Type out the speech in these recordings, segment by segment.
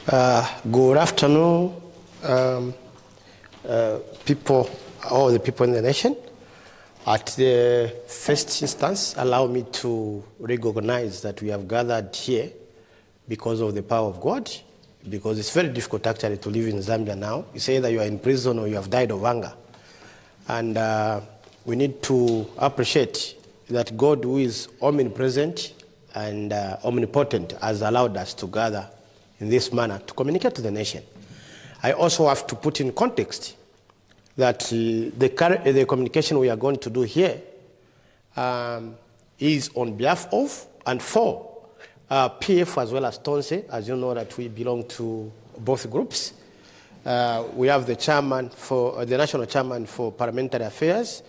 Good afternoon, people, all the people in the nation. At the first instance, allow me to recognize that we have gathered here because of the power of God, because it's very difficult actually to live in Zambia now. You say that you are in prison or you have died of hunger. And we need to appreciate that God, who is omnipresent and omnipotent, has allowed us to gather in this manner to communicate to the nation. I also have to put in context that the communication we are going to do here is on behalf of and for PF as well as Tonse. As you know that we belong to both groups. We have the chairman for the national chairman for parliamentary affairs.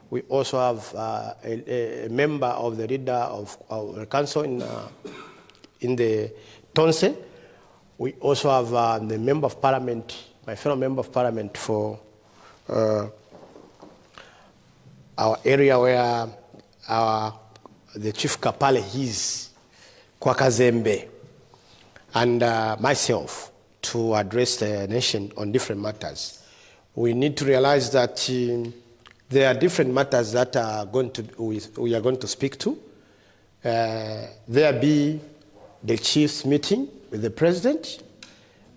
We also have a member of the leader of our council in the Tonse. We also have the member of parliament, my fellow member of parliament for our area where the chief Kapale is, Kwakazembe, and myself to address the nation on different matters. We need to realize that there are different matters that we are going to speak to. There be the chief's meeting with the president,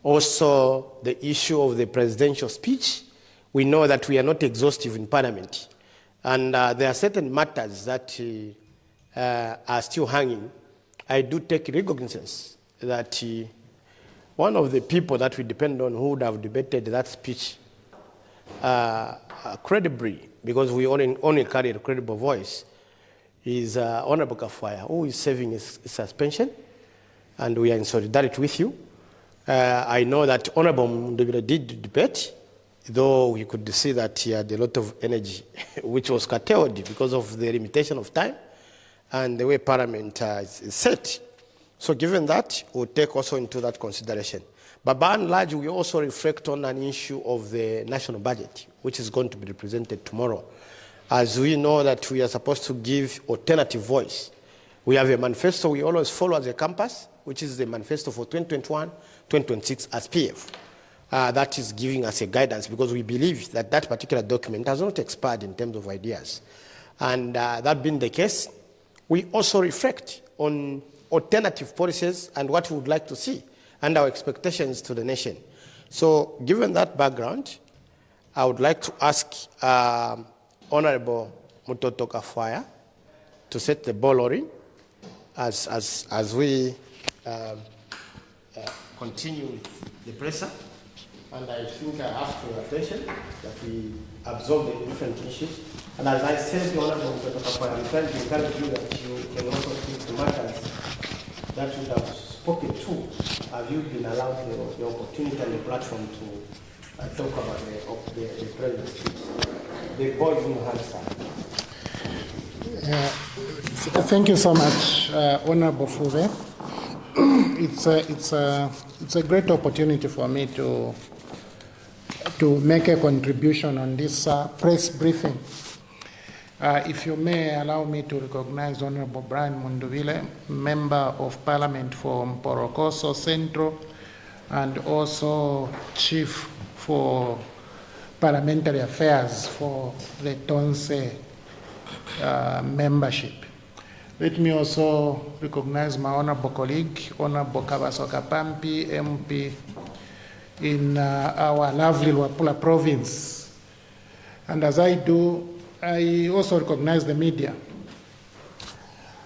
also the issue of the presidential speech. We know that we are not exhaustive in parliament, and there are certain matters that are still hanging. I do take recognizance that one of the people that we depend on who would have debated that speech credibly, because we only carry a credible voice, is Honorable Kafwaya, who is serving his suspension, and we are in solidarity with you. I know that Honorable Mutotwe did debate, though we could see that he had a lot of energy, which was curtailed because of the limitation of time and the way Parliament is set. So given that, we'll take also into that consideration. But by and large, we also reflect on an issue of the national budget, which is going to be represented tomorrow. As we know that we are supposed to give alternative voice. We have a manifesto we always follow as a campus, which is the manifesto for 2021-2026 as PF. That is giving us a guidance because we believe that that particular document has not expired in terms of ideas. And that being the case, we also reflect on alternative policies and what we would like to see and our expectations to the nation. So given that background, I would like to ask Honorable Mutotwe Kafwaya to set the ball rolling as we continue with the presser. And I think I ask for your attention that we absorb the different issues. And as I said, the Honorable Mutotwe Kafwaya, I'm trying to encourage you that you can also speak to matters that you have spoken to. Have you been allowed the opportunity and the platform to talk about the president's speech? The ball is in your hands, sir. Thank you so much, Honorable Fuve. It's a great opportunity for me to make a contribution on this press briefing. If you may allow me to recognize Honorable Brian Munduvile, Member of Parliament for Mporokoso Central, and also Chief for Parliamentary Affairs for the Tonse membership. Let me also recognize my honorable colleague, Honorable Kabasoka Pampi, MP in our lovely Luapula province. And as I do, I also recognize the media.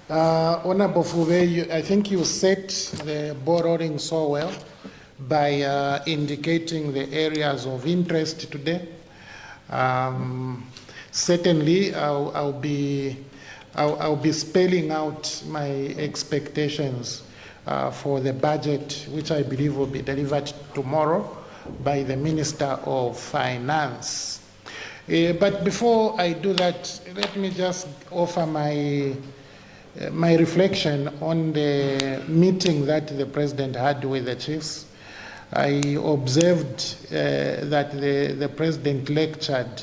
Honorable Fuve, I think you set the ball rolling so well by indicating the areas of interest today. Certainly, I'll be spelling out my expectations for the budget, which I believe will be delivered tomorrow by the Minister of Finance. But before I do that, let me just offer my reflection on the meeting that the President had with the chiefs. I observed that the President lectured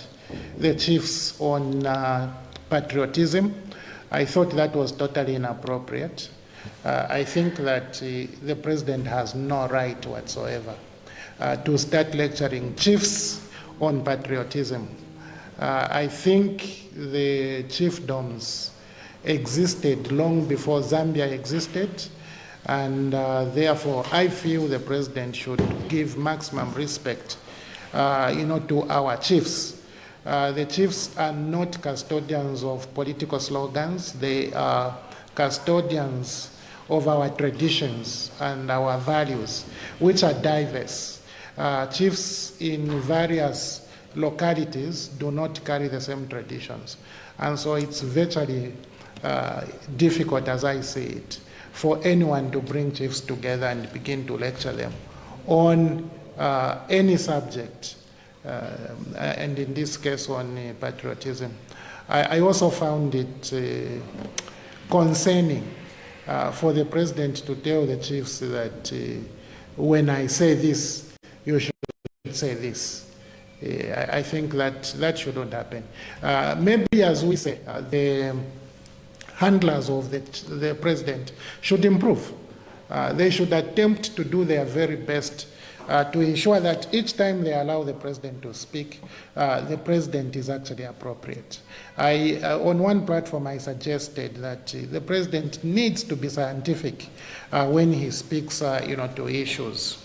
the chiefs on patriotism. I thought that was totally inappropriate. I think that the president has no right whatsoever to start lecturing chiefs on patriotism. I think the chiefdoms existed long before Zambia existed, and therefore I feel the president should give maximum respect to our chiefs. The chiefs are not custodians of political slogans. They are custodians of our traditions and our values, which are diverse. Chiefs in various localities do not carry the same traditions. And so it's virtually difficult, as I see it, for anyone to bring chiefs together and begin to lecture them on any subject, and in this case on patriotism. I also found it concerning for the president to tell the chiefs that when I say this, you should say this. I think that shouldn't happen. Maybe, as we say, the handlers of the president should improve. They should attempt to do their very best to ensure that each time they allow the president to speak, the president is actually appropriate. On one platform, I suggested that the president needs to be scientific when he speaks to issues.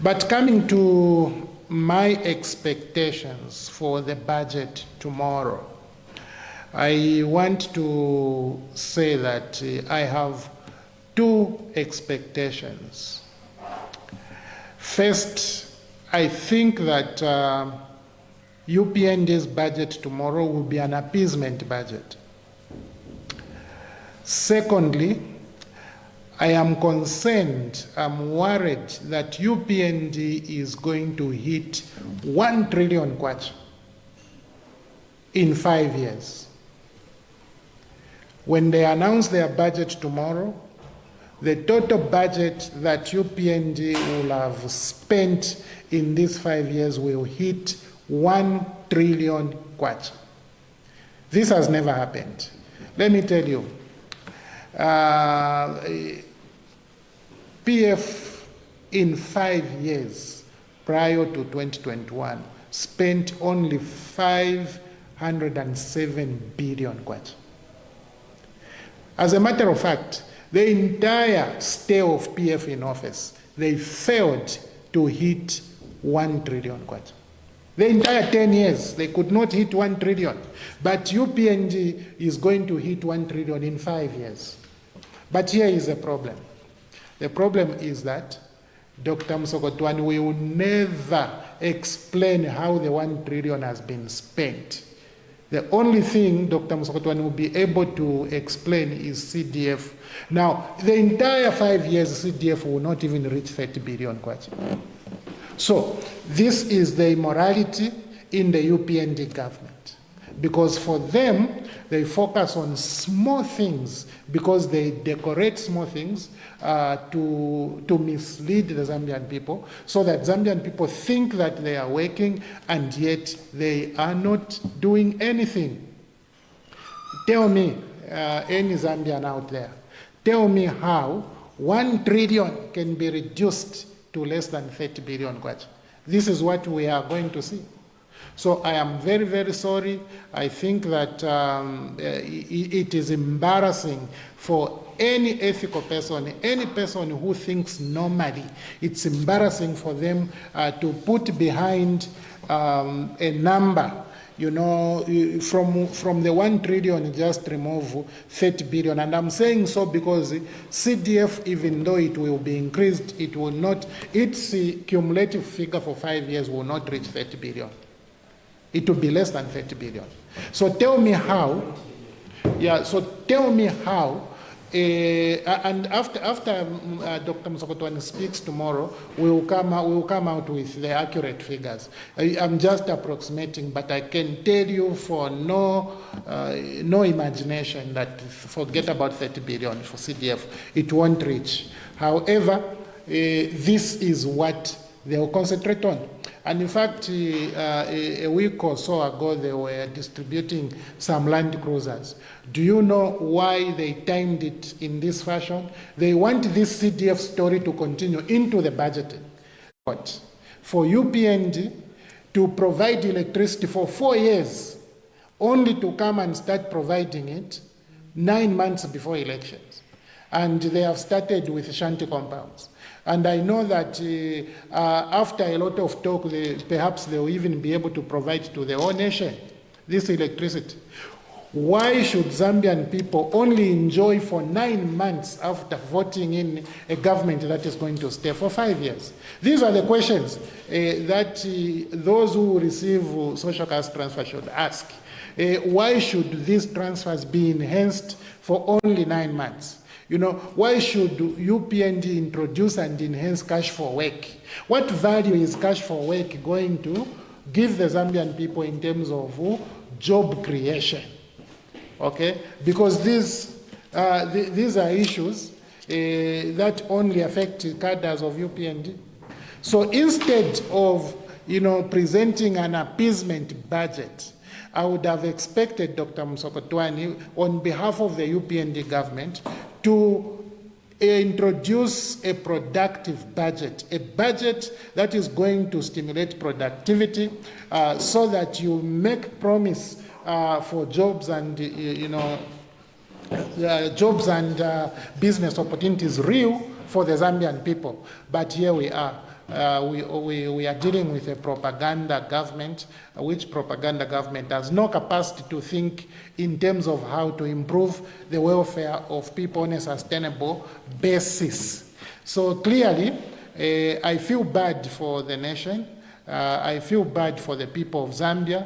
But coming to my expectations for the budget tomorrow, I want to say that I have two expectations. First, I think that UPND's budget tomorrow will be an appeasement budget. Secondly, I am concerned, I'm worried that UPND is going to hit 1 trillion kwacha in 5 years. When they announce their budget tomorrow, the total budget that UPND will have spent in these 5 years will hit 1 trillion kwacha. This has never happened. Let me tell you, PF in 5 years prior to 2021 spent only 507 billion kwacha. As a matter of fact, the entire stay of PF in office, they failed to hit 1 trillion kwacha. The entire 10 years, they could not hit 1 trillion. But UPND is going to hit 1 trillion in 5 years. But here is the problem. The problem is that Dr. Musokotwane will never explain how the 1 trillion has been spent. The only thing Dr. Musokotwane will be able to explain is CDF. Now, the entire 5 years, CDF will not even reach 30 billion kwacha. So, this is the immorality in the UPND government. Because for them, they focus on small things because they decorate small things to mislead the Zambian people so that Zambian people think that they are working and yet they are not doing anything. Tell me, any Zambian out there, tell me how 1 trillion can be reduced to less than 30 billion kwacha. This is what we are going to see. So I am very, very sorry. I think that it is embarrassing for any ethical person, any person who thinks normally. It's embarrassing for them to put behind a number, from the 1 trillion, just remove 30 billion. And I'm saying so because CDF, even though it will be increased, it will not, its cumulative figure for 5 years will not reach 30 billion. It will be less than 30 billion. So tell me how, and after Dr. Musokotwane speaks tomorrow, we will come out with the accurate figures. I'm just approximating, but I can tell you for no imagination that forget about 30 billion for CDF, it won't reach. However, this is what they will concentrate on. And in fact, a week or so ago, they were distributing some Land Cruisers. Do you know why they timed it in this fashion? They want this CDF story to continue into the budgeting. But for UPND to provide electricity for 4 years, only to come and start providing it 9 months before elections. And they have started with shanty compounds. And I know that after a lot of talk, perhaps they will even be able to provide to the whole nation this electricity. Why should Zambian people only enjoy for 9 months after voting in a government that is going to stay for 5 years? These are the questions that those who receive social cash transfer should ask. Why should these transfers be enhanced for only 9 months? You know, why should UPND introduce and enhance cash for work? What value is cash for work going to give the Zambian people in terms of job creation? Okay, because these are issues that only affect cadres of UPND. So instead of, you know, presenting an appeasement budget, I would have expected Dr. Musokotwane, on behalf of the UPND government, to introduce a productive budget, a budget that is going to stimulate productivity, so that you make promise for jobs and, jobs and business opportunities real for the Zambian people. But here we are. We are dealing with a propaganda government, which propaganda government has no capacity to think in terms of how to improve the welfare of people on a sustainable basis. So clearly, I feel bad for the nation. I feel bad for the people of Zambia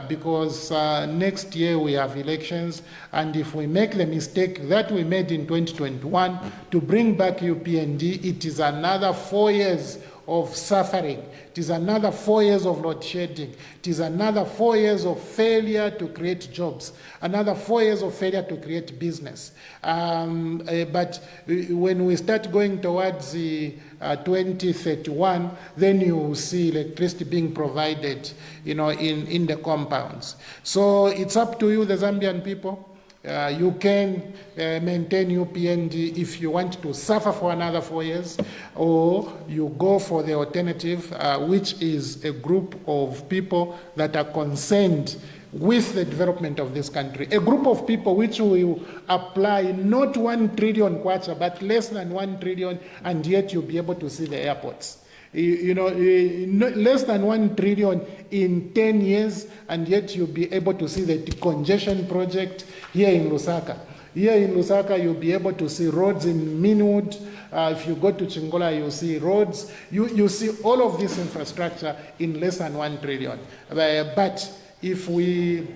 because next year we have elections, and if we make the mistake that we made in 2021 to bring back UPND, it is another 4 years of suffering. It is another 4 years of load shedding. It is another 4 years of failure to create jobs, another 4 years of failure to create business. But when we start going towards 2031, then you will see electricity being provided, you know, in the compounds. So it's up to you, the Zambian people. You can maintain UPND if you want to suffer for another 4 years, or you go for the alternative, which is a group of people that are concerned with the development of this country. A group of people which will apply not 1 trillion kwacha, but less than 1 trillion, and yet you'll be able to see the airports. You know, less than 1 trillion in 10 years, and yet you'll be able to see the decongestion project here in Lusaka. Here in Lusaka, you'll be able to see roads in Minwood. If you go to Chingola, you'll see roads. You see all of this infrastructure in less than 1 trillion. But if we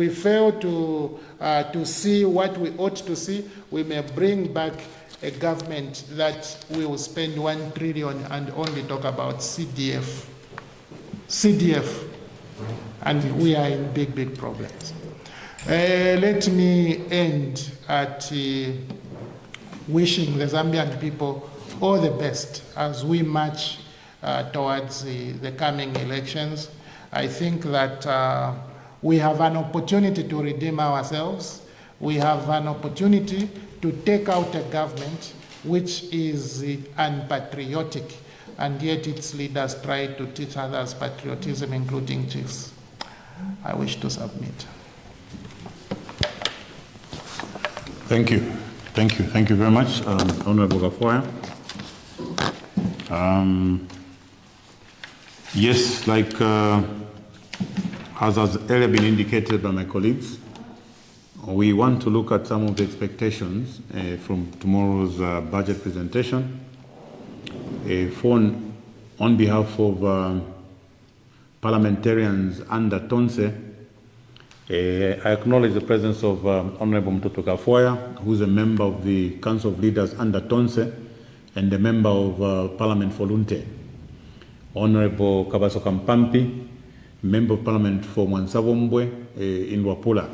fail to see what we ought to see, we may bring back a government that will spend 1 trillion and only talk about CDF, and we are in big problems. Let me end at wishing the Zambian people all the best as we march towards the coming elections. I think that we have an opportunity to redeem ourselves. We have an opportunity to take out a government which is unpatriotic, and yet its leaders try to teach others patriotism, including chiefs. I wish to submit. Thank you. Thank you very much, Honorable Kafwaya. Yes, like as has earlier been indicated by my colleagues, we want to look at some of the expectations from tomorrow's budget presentation. On behalf of parliamentarians under Tonse, I acknowledge the presence of Honorable Mutotwe Kafwaya, who is a member of the Council of Leaders under Tonse and a member of Parliament for Lunte. Honorable Kabasoka Mpampi, Member of Parliament for Mwansavombwe in Wapula.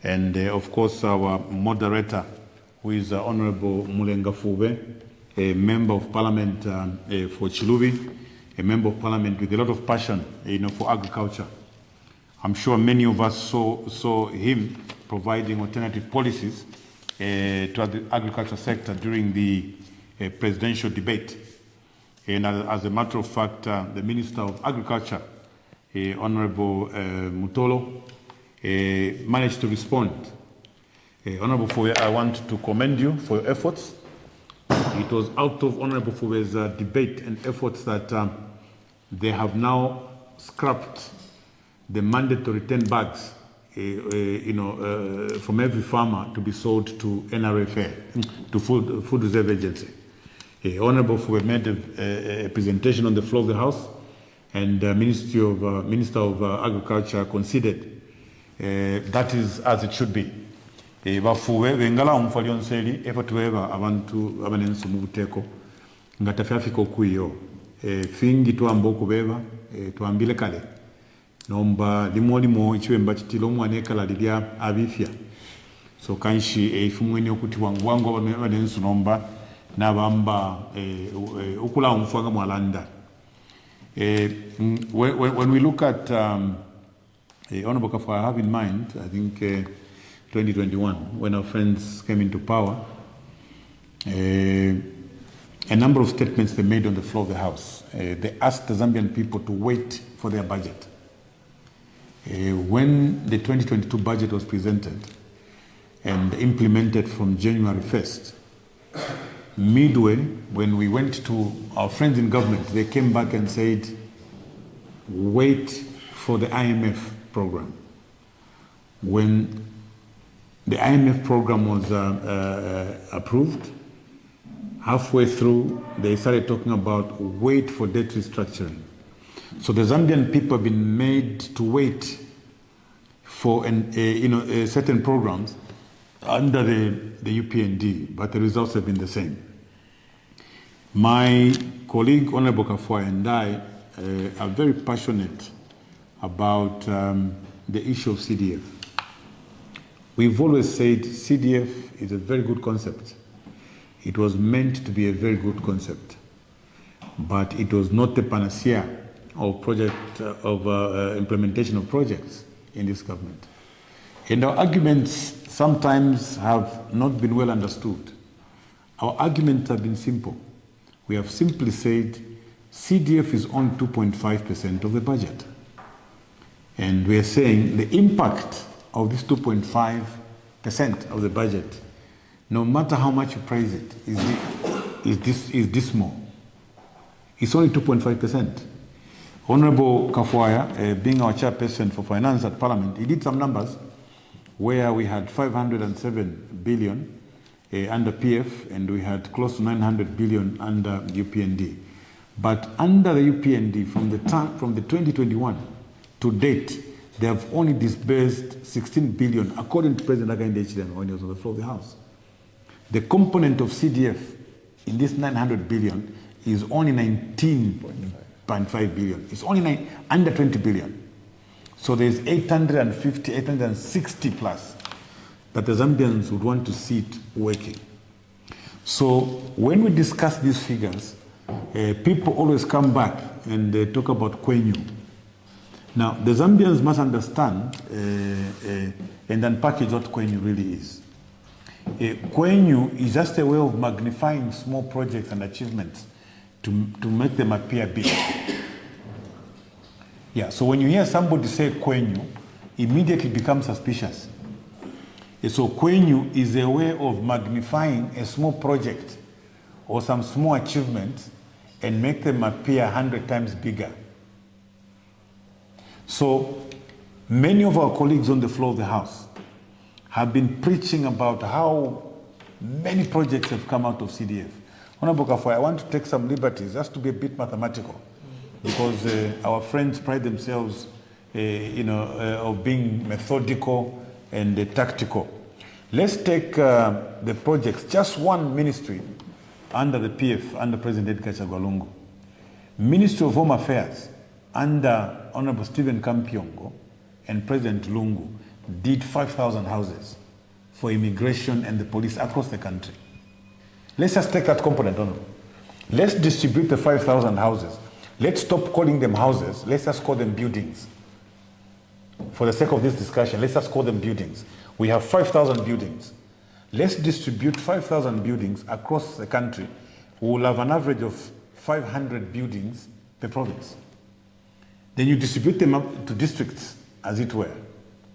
And of course, our moderator, who is Honorable Mulenga Fube, a Member of Parliament for Chilubi, a member of parliament with a lot of passion, for agriculture. I'm sure many of us saw him providing alternative policies to the agriculture sector during the presidential debate. And as a matter of fact, the Minister of Agriculture, Honorable Mutolo, managed to respond. Honorable Kafwaya, I want to commend you for your efforts. It was out of Honorable Kafwaya's debate and efforts that they have now scrapped the mandatory 10 bags, from every farmer to be sold to NRFA, to Food Reserve Agency. Honorable Kafwaya made a presentation on the floor of the House, and the Minister of Agriculture considered that is as it should be. Bafuwe bengala umfali onseli epotuweba abantu abanenso mu buteko nga tafafika okuyo fingi tuamba okubeba tuambile kale nomba limo ichiwemba chitilo omwana ekala lilya abifya so kanshi ifumweni okuti wangu abanenso nomba nabamba okula umfanga mwalanda. When we look at Honorable Kafwaya, I have in mind, I think 2021, when our friends came into power, a number of statements they made on the floor of the House. They asked the Zambian people to wait for their budget. When the 2022 budget was presented and implemented from January 1st, midway, when we went to our friends in government, they came back and said, wait for the IMF program. When the IMF program was approved, halfway through, they started talking about wait for debt restructuring. So the Zambian people have been made to wait for certain programs under the UPND, but the results have been the same. My colleague, Honorable Kafwaya, and I are very passionate about the issue of CDF. We've always said CDF is a very good concept. It was meant to be a very good concept, but it was not the panacea of implementation of projects in this government. And our arguments sometimes have not been well understood. Our arguments have been simple. We have simply said CDF is only 2.5% of the budget. And we are saying the impact of this 2.5% of the budget, no matter how much you praise it, is dismal. It's only 2.5%. Honorable Kafwaya, being our chairperson for finance at Parliament, he did some numbers where we had 507 billion under PF and we had close to 900 billion under UPND. But under the UPND, from the 2021 to date, they have only disbursed 16 billion, according to President Hakainde when he was on the floor of the House. The component of CDF in this 900 billion is only 19.5 billion. It's only under 20 billion. So there's 850, 860 plus that the Zambians would want to see it working. So when we discuss these figures, people always come back and they talk about Kwenyu. Now, the Zambians must understand and unpackage what Kwenyu really is. Kwenyu is just a way of magnifying small projects and achievements to make them appear big. Yeah, so when you hear somebody say Kwenyu, immediately become suspicious. So Kwenyu is a way of magnifying a small project or some small achievement and make them appear 100 times bigger. So many of our colleagues on the floor of the House have been preaching about how many projects have come out of CDF. Honorable Kafwaya, I want to take some liberties just to be a bit mathematical, because our friends pride themselves of being methodical and tactical. Let's take the projects, just one ministry under the PF, under President Edgar Chagwa. Ministry of Home Affairs, under Honorable Stephen Kampiongo and President Lungu, did 5,000 houses for immigration and the police across the country. Let's just take that component, Honorable. Let's distribute the 5,000 houses Let's stop calling them houses. Let's just call them buildings. For the sake of this discussion, let's just call them buildings. We have 5,000 buildings. Let's distribute 5,000 buildings across the country. We will have an average of 500 buildings per province. Then you distribute them up to districts, as it were,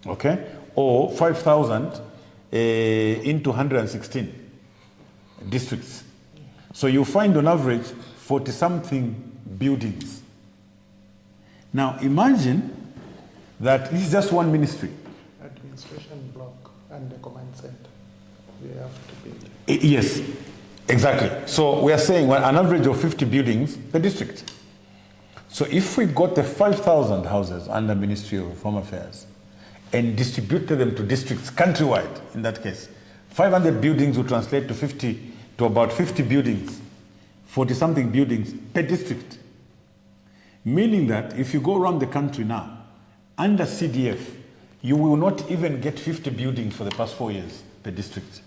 okay? Or 5,000 into 116 districts. So you find on average 40-something buildings. Now imagine that this is just one ministry. Administration block and the command center. We have to build. Yes, exactly. So we are saying well, an average of 50 buildings per district. So if we got the 5,000 houses under Ministry of Home Affairs and distributed them to districts countrywide, in that case, 500 buildings would translate to about 50 buildings, 40-something buildings per district. Meaning that if you go around the country now, under CDF, you will not even get 50 buildings for the past 4 years per district.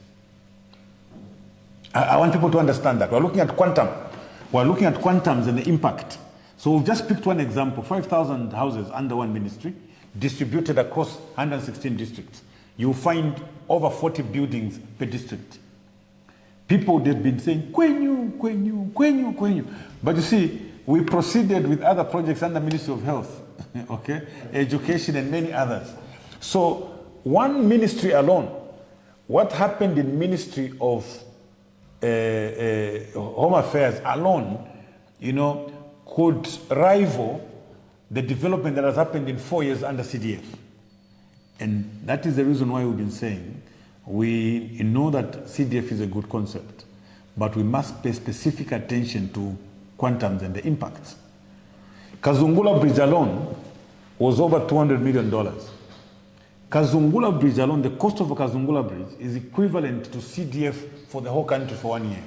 I want people to understand that. We're looking at quantum. We're looking at quantums and the impact. So we've just picked one example, 5,000 houses under one ministry, distributed across 116 districts. You'll find over 40 buildings per district. People, they've been saying, Kwenyu, Kwenyu, Kwenyu, Kwenyu. But you see, we proceeded with other projects under Ministry of Health, okay, Education and many others. So one ministry alone, what happened in Ministry of Home Affairs alone, you know, could rival the development that has happened in 4 years under CDF. And that is the reason why we've been saying we know that CDF is a good concept, but we must pay specific attention to quantums and the impacts. Kazungula Bridge alone was over $200 million. Kazungula Bridge alone, the cost of a Kazungula Bridge is equivalent to CDF for the whole country for 1 year.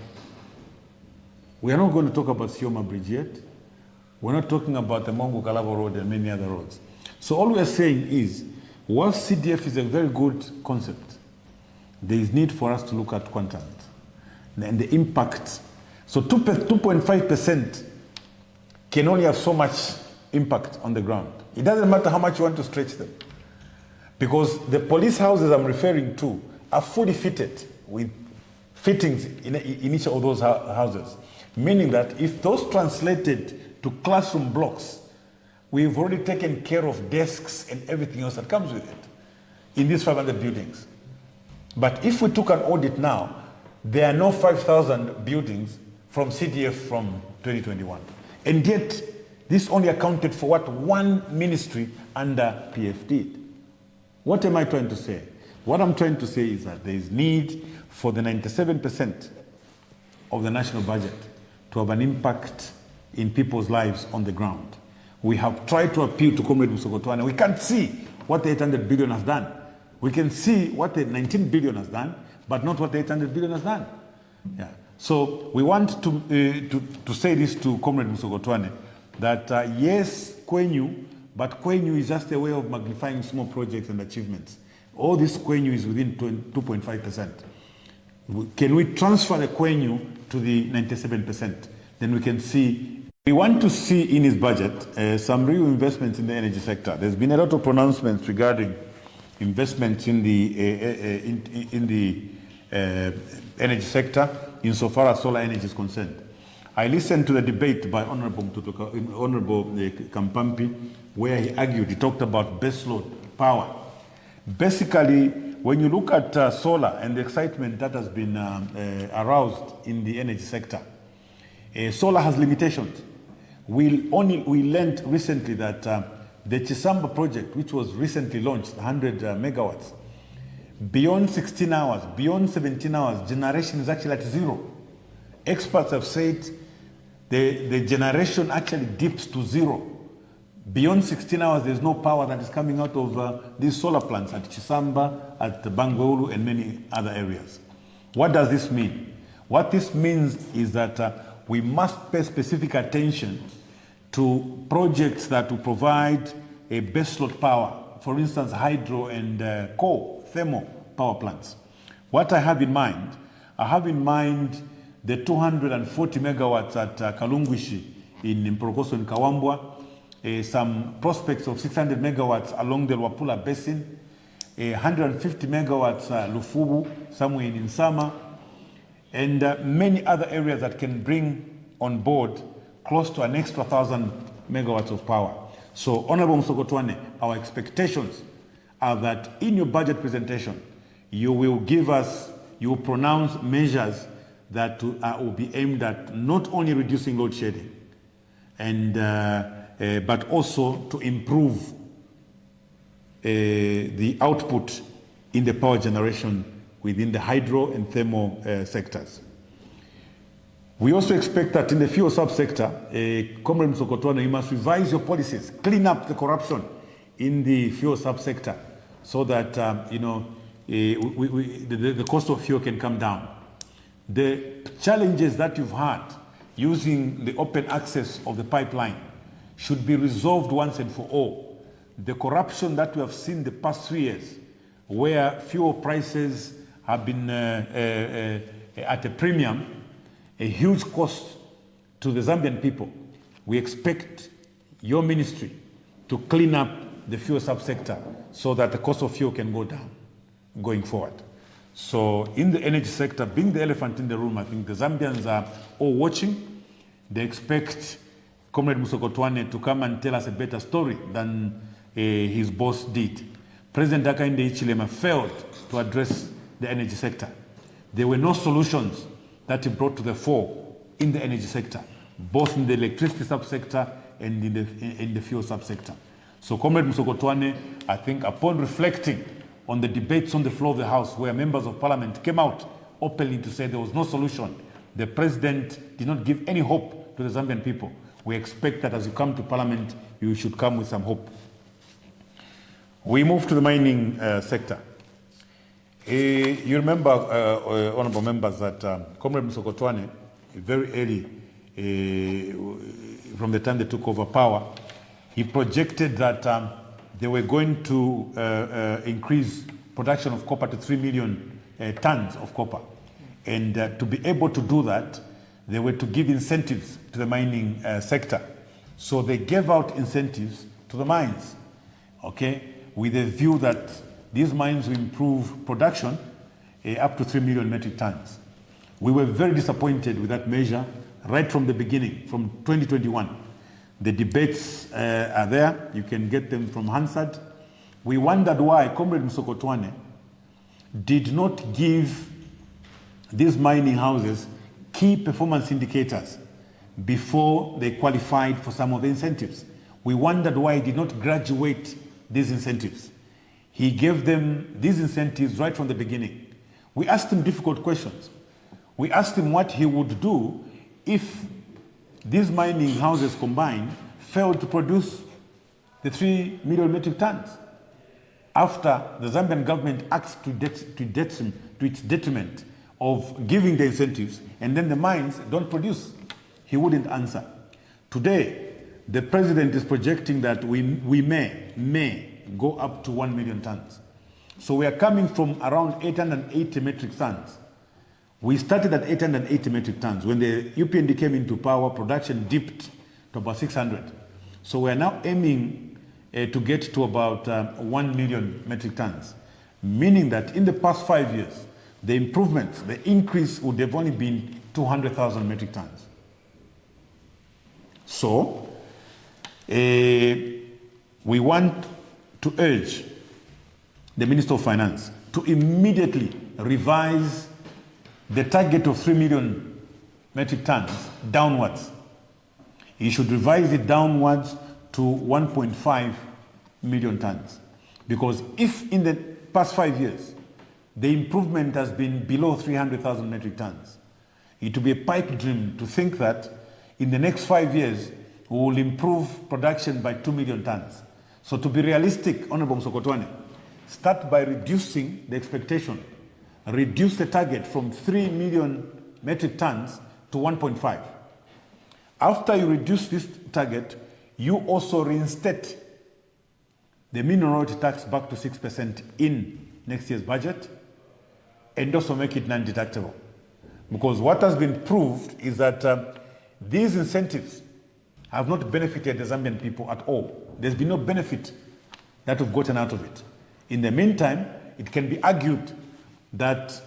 We are not going to talk about Sioma Bridge yet. We're not talking about the Mongo Kalabo Road and many other roads. So all we are saying is, while CDF is a very good concept, there is need for us to look at quantum and the impact. So 2.5% can only have so much impact on the ground. It doesn't matter how much you want to stretch them. Because the police houses I'm referring to are fully fitted with fittings in each of those houses. Meaning that if those translated to classroom blocks, we've already taken care of desks and everything else that comes with it in these 500 buildings. But if we took an audit now, there are no 5,000 buildings from CDF from 2021. And yet, this only accounted for what one ministry under PF did. What am I trying to say? What I'm trying to say is that there is need for the 97% of the national budget to have an impact in people's lives on the ground. We have tried to appeal to Comrade Musokotwane. We can't see what the 800 billion has done. We can see what the 19 billion has done, but not what the 800 billion has done. Yeah. So we want to say this to Comrade Musokotwane, that yes, Kwenyu, but Kwenyu is just a way of magnifying small projects and achievements. All this Kwenyu is within 2.5%. Can we transfer the Kwenyu to the 97%? Then we can see. We want to see in his budget some real investments in the energy sector. There's been a lot of pronouncements regarding investments in the energy sector insofar as solar energy is concerned. I listened to the debate by Honorable Kampampi, where he argued, he talked about baseload power. Basically, when you look at solar and the excitement that has been aroused in the energy sector, solar has limitations. We learned recently that the Chisamba project, which was recently launched, 100 megawatts, beyond 16 hours, beyond 17 hours, generation is actually at zero. Experts have said the generation actually dips to zero. Beyond 16 hours, there's no power that is coming out of these solar plants at Chisamba, at Bangweulu, and many other areas. What does this mean? What this means is that we must pay specific attention to projects that will provide a baseload power, for instance, hydro and coal, thermal power plants. What I have in mind the 240 megawatts at Kalungwishi in Mporokoso and Kawambwa, some prospects of 600 megawatts along the Luapula Basin, 150 megawatts Lufubu, somewhere in Insama, and many other areas that can bring on board close to an extra 1,000 megawatts of power. So, Honorable Musokotwane, our expectations are that in your budget presentation, you will pronounce measures that will be aimed at not only reducing load shedding, and but also to improve the output in the power generation within the hydro and thermal sectors. We also expect that in the fuel subsector, Comrade Musokotwane, you must revise your policies, clean up the corruption in the fuel subsector, so that the cost of fuel can come down. The challenges that you've had using the open access of the pipeline should be resolved once and for all. The corruption that we have seen the past 3 years, where fuel prices have been at a premium, a huge cost to the Zambian people. We expect your ministry to clean up the fuel subsector so that the cost of fuel can go down going forward. So in the energy sector, being the elephant in the room, I think the Zambians are all watching. They expect Comrade Musokotwane to come and tell us a better story than his boss did. President Hakainde Hichilema failed to address the energy sector. There were no solutions that he brought to the fore in the energy sector, both in the electricity subsector and in the fuel subsector. So Comrade Musokotwane, I think upon reflecting on the debates on the floor of the House, where members of Parliament came out openly to say there was no solution, the President did not give any hope to the Zambian people. We expect that as you come to Parliament, you should come with some hope. We move to the mining sector. You remember, honorable members, that Comrade Musokotwane, very early, from the time they took over power, he projected that they were going to increase production of copper to 3 million tons of copper. And to be able to do that, they were to give incentives to the mining sector. So they gave out incentives to the mines, okay, with a view that these mines will improve production up to 3 million metric tons. We were very disappointed with that measure right from the beginning, from 2021. The debates are there. You can get them from Hansard. We wondered why Comrade Musokotwane did not give these mining houses key performance indicators before they qualified for some of the incentives. We wondered why he did not graduate these incentives. He gave them these incentives right from the beginning. We asked him difficult questions. We asked him what he would do if these mining houses combined failed to produce the 3 million metric tons after the Zambian government acts to its detriment of giving the incentives, and then the mines don't produce. He wouldn't answer. Today, the president is projecting that we may go up to 1 million tons. So we are coming from around 880 metric tons. We started at 880 metric tons. When the UPND came into power, production dipped to about 600. So we are now aiming to get to about 1 million metric tons, meaning that in the past 5 years, the improvements, the increase would have only been 200,000 metric tons. So we want to urge the Minister of Finance to immediately revise the target of 3 million metric tons downwards. He should revise it downwards to 1.5 million tons. Because if in the past 5 years, the improvement has been below 300,000 metric tons, it will be a pipe dream to think that in the next 5 years, we will improve production by 2 million tons. So to be realistic, Honorable Musokotwane, start by reducing the expectation. Reduce the target from 3 million metric tons to 1.5. After you reduce this target, you also reinstate the mineral royalty tax back to 6% in next year's budget, and also make it non-deductible. Because what has been proved is that these incentives have not benefited the Zambian people at all. There's been no benefit that we've gotten out of it. In the meantime, it can be argued that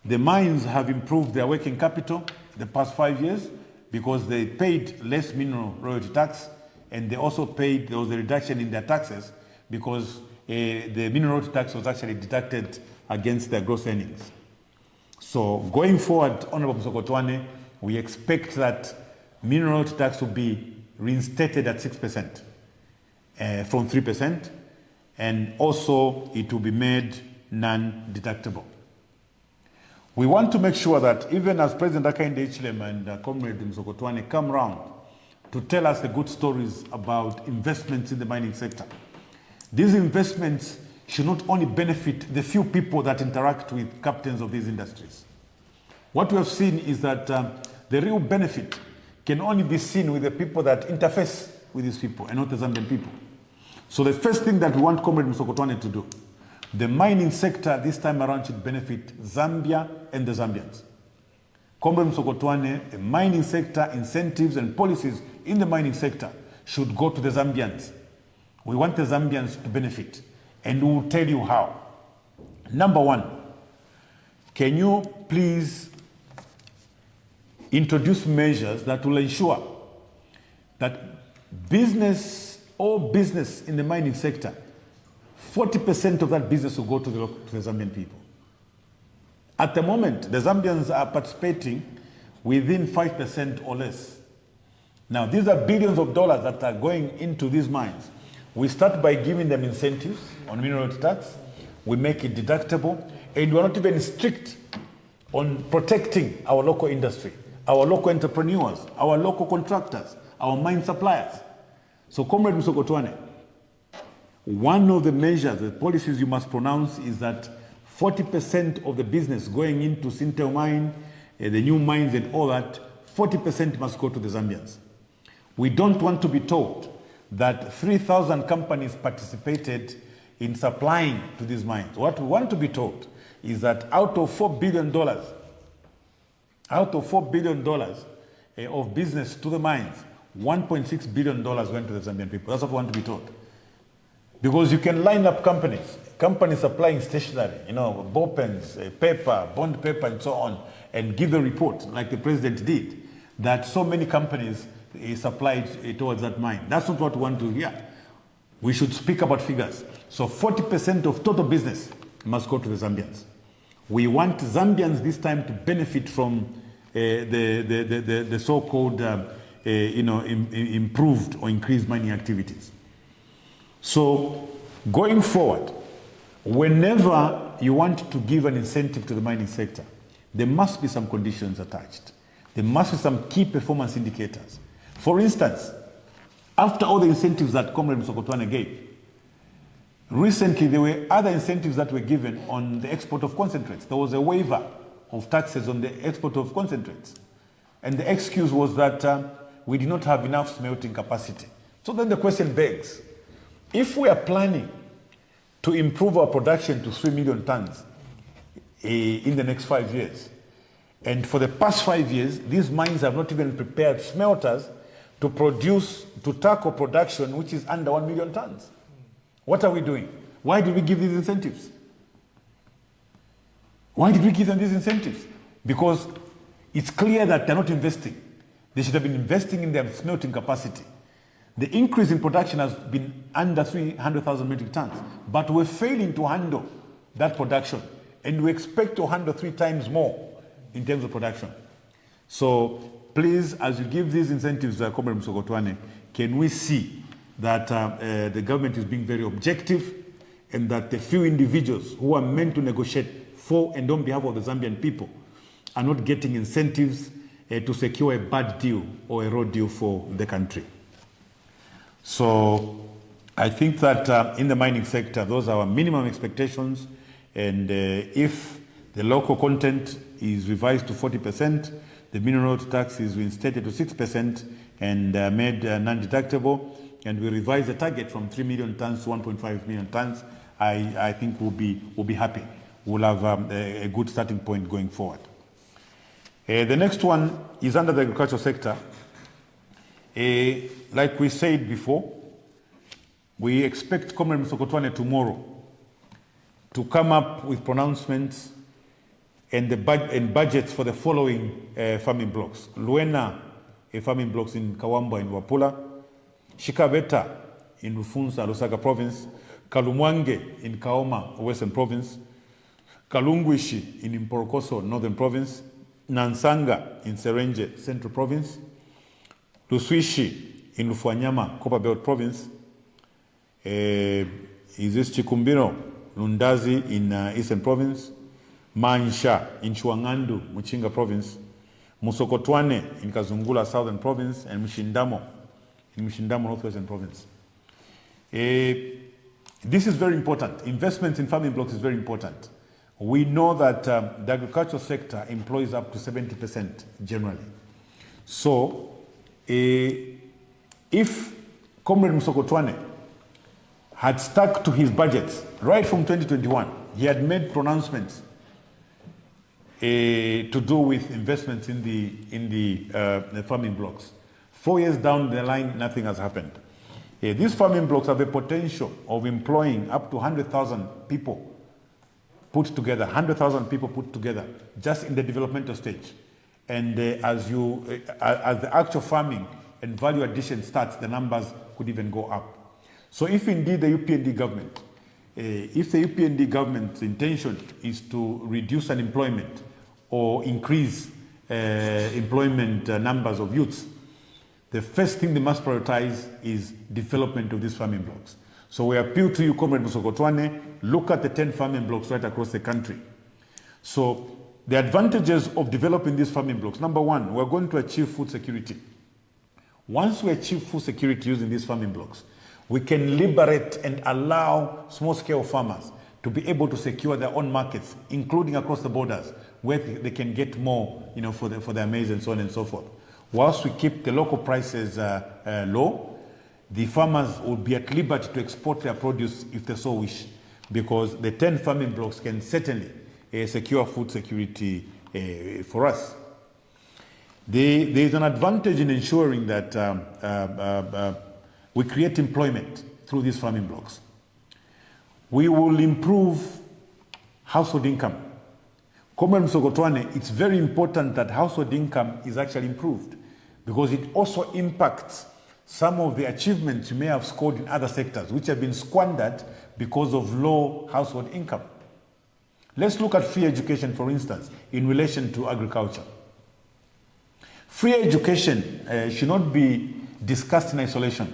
the mines have improved their working capital the past 5 years because they paid less mineral royalty tax, and they also paid, there was a reduction in their taxes because the mineral royalty tax was actually deducted against their gross earnings. So going forward, Honorable Musokotwane, we expect that mineral royalty tax will be reinstated at 6% from 3%, and also it will be made non-deductible. We want to make sure that even as President Hakainde Hichilema and Comrade Musokotwane come round to tell us the good stories about investments in the mining sector, these investments should not only benefit the few people that interact with captains of these industries. What we have seen is that the real benefit can only be seen with the people that interface with these people and not the Zambian people. So the first thing that we want Comrade Musokotwane to do, the mining sector this time around should benefit Zambia and the Zambians. Comrade Musokotwane, the mining sector incentives and policies in the mining sector should go to the Zambians. We want the Zambians to benefit, and we will tell you how. Number one, can you please introduce measures that will ensure that all business in the mining sector, 40% of that business will go to the Zambian people. At the moment, the Zambians are participating within 5% or less. Now, these are billions of dollars that are going into these mines. We start by giving them incentives on mineral tax. We make it deductible, and we're not even strict on protecting our local industry, our local entrepreneurs, our local contractors, our mine suppliers. So, Comrade Musokotwane, one of the measures, the policies you must pronounce is that 40% of the business going into Sintel mine, the new mines and all that, 40% must go to the Zambians. We don't want to be told that 3,000 companies participated in supplying to these mines. What we want to be told is that out of $4 billion of business to the mines, $1.6 billion went to the Zambian people. That's what we want to be told. Because you can line up companies supplying stationery, ball pens, paper, bond paper, and so on, and give a report, like the president did, that so many companies supplied towards that mine. That's not what we want to hear. We should speak about figures. So 40% of total business must go to the Zambians. We want Zambians this time to benefit from the so-called improved or increased mining activities. So going forward, whenever you want to give an incentive to the mining sector, there must be some conditions attached. There must be some key performance indicators. For instance, after all the incentives that Comrade Musokotwane gave, recently there were other incentives that were given on the export of concentrates. There was a waiver of taxes on the export of concentrates. And the excuse was that we did not have enough smelting capacity. So then the question begs, if we are planning to improve our production to 3 million tons in the next 5 years, and for the past 5 years, these mines have not even prepared smelters to tackle production which is under 1 million tons. What are we doing? Why did we give these incentives? Why did we give them these incentives? Because it's clear that they're not investing. They should have been investing in their smelting capacity. The increase in production has been under 300,000 metric tons, but we're failing to handle that production, and we expect to handle 3 times more in terms of production. So please, as you give these incentives, Comrade Musokotwane, can we see that the government is being very objective, and that the few individuals who are meant to negotiate for and on behalf of the Zambian people are not getting incentives to secure a bad deal or a raw deal for the country. So I think that in the mining sector, those are our minimum expectations, and if the local content is revised to 40%, the mineral tax is reinstated to 6% and made non-deductible, and we revise the target from 3 million tons to 1.5 million tons, I think we'll be happy. We'll have a good starting point going forward. The next one is under the agricultural sector. Like we said before, we expect Comrade Musokotwane tomorrow to come up with pronouncements and budgets for the following farming blocks. Luena, farming blocks in Kawamba in Wapula, Shikabeta in Rufunza, Lusaka province, Kalumwange in Kaoma, Western province, Kalungwishi in Mporokoso, Northern province, Nansanga in Serenje, Central province, Luswishi in Lufuanyama, Copper Belt province, is this Chikumbiro, Lundazi in Eastern province, Mansha in Chuangandu, Muchinga province, Musokotwane in Kazungula, Southern province, and Mshindamo in Mshindamo, Northwestern province. This is very important. Investments in farming blocks is very important. We know that the agricultural sector employs up to 70% generally. So, if Comrade Musokotwane had stuck to his budgets right from 2021, he had made pronouncements to do with investments in the farming blocks. 4 years down the line, nothing has happened. These farming blocks have the potential of employing up to 100,000 people put together, 100,000 people put together, just in the developmental stage. And as the actual farming and value addition starts, the numbers could even go up. So if indeed the UPND government, if the UPND government's intention is to reduce unemployment or increase employment numbers of youths, the first thing they must prioritize is development of these farming blocks. So we appeal to you, Comrade Musokotwane, look at the 10 farming blocks right across the country. So the advantages of developing these farming blocks, number one, we're going to achieve food security. Once we achieve food security using these farming blocks, we can liberate and allow small-scale farmers to be able to secure their own markets, including across the borders, where they can get more, for their maize and so on and so forth. Whilst we keep the local prices low, the farmers will be at liberty to export their produce if they so wish, because the 10 farming blocks can certainly secure food security for us. There is an advantage in ensuring that we create employment through these farming blocks. We will improve household income. Comrade Musokotwane, it's very important that household income is actually improved, because it also impacts some of the achievements you may have scored in other sectors, which have been squandered because of low household income. Let's look at free education, for instance, in relation to agriculture. Free education should not be discussed in isolation.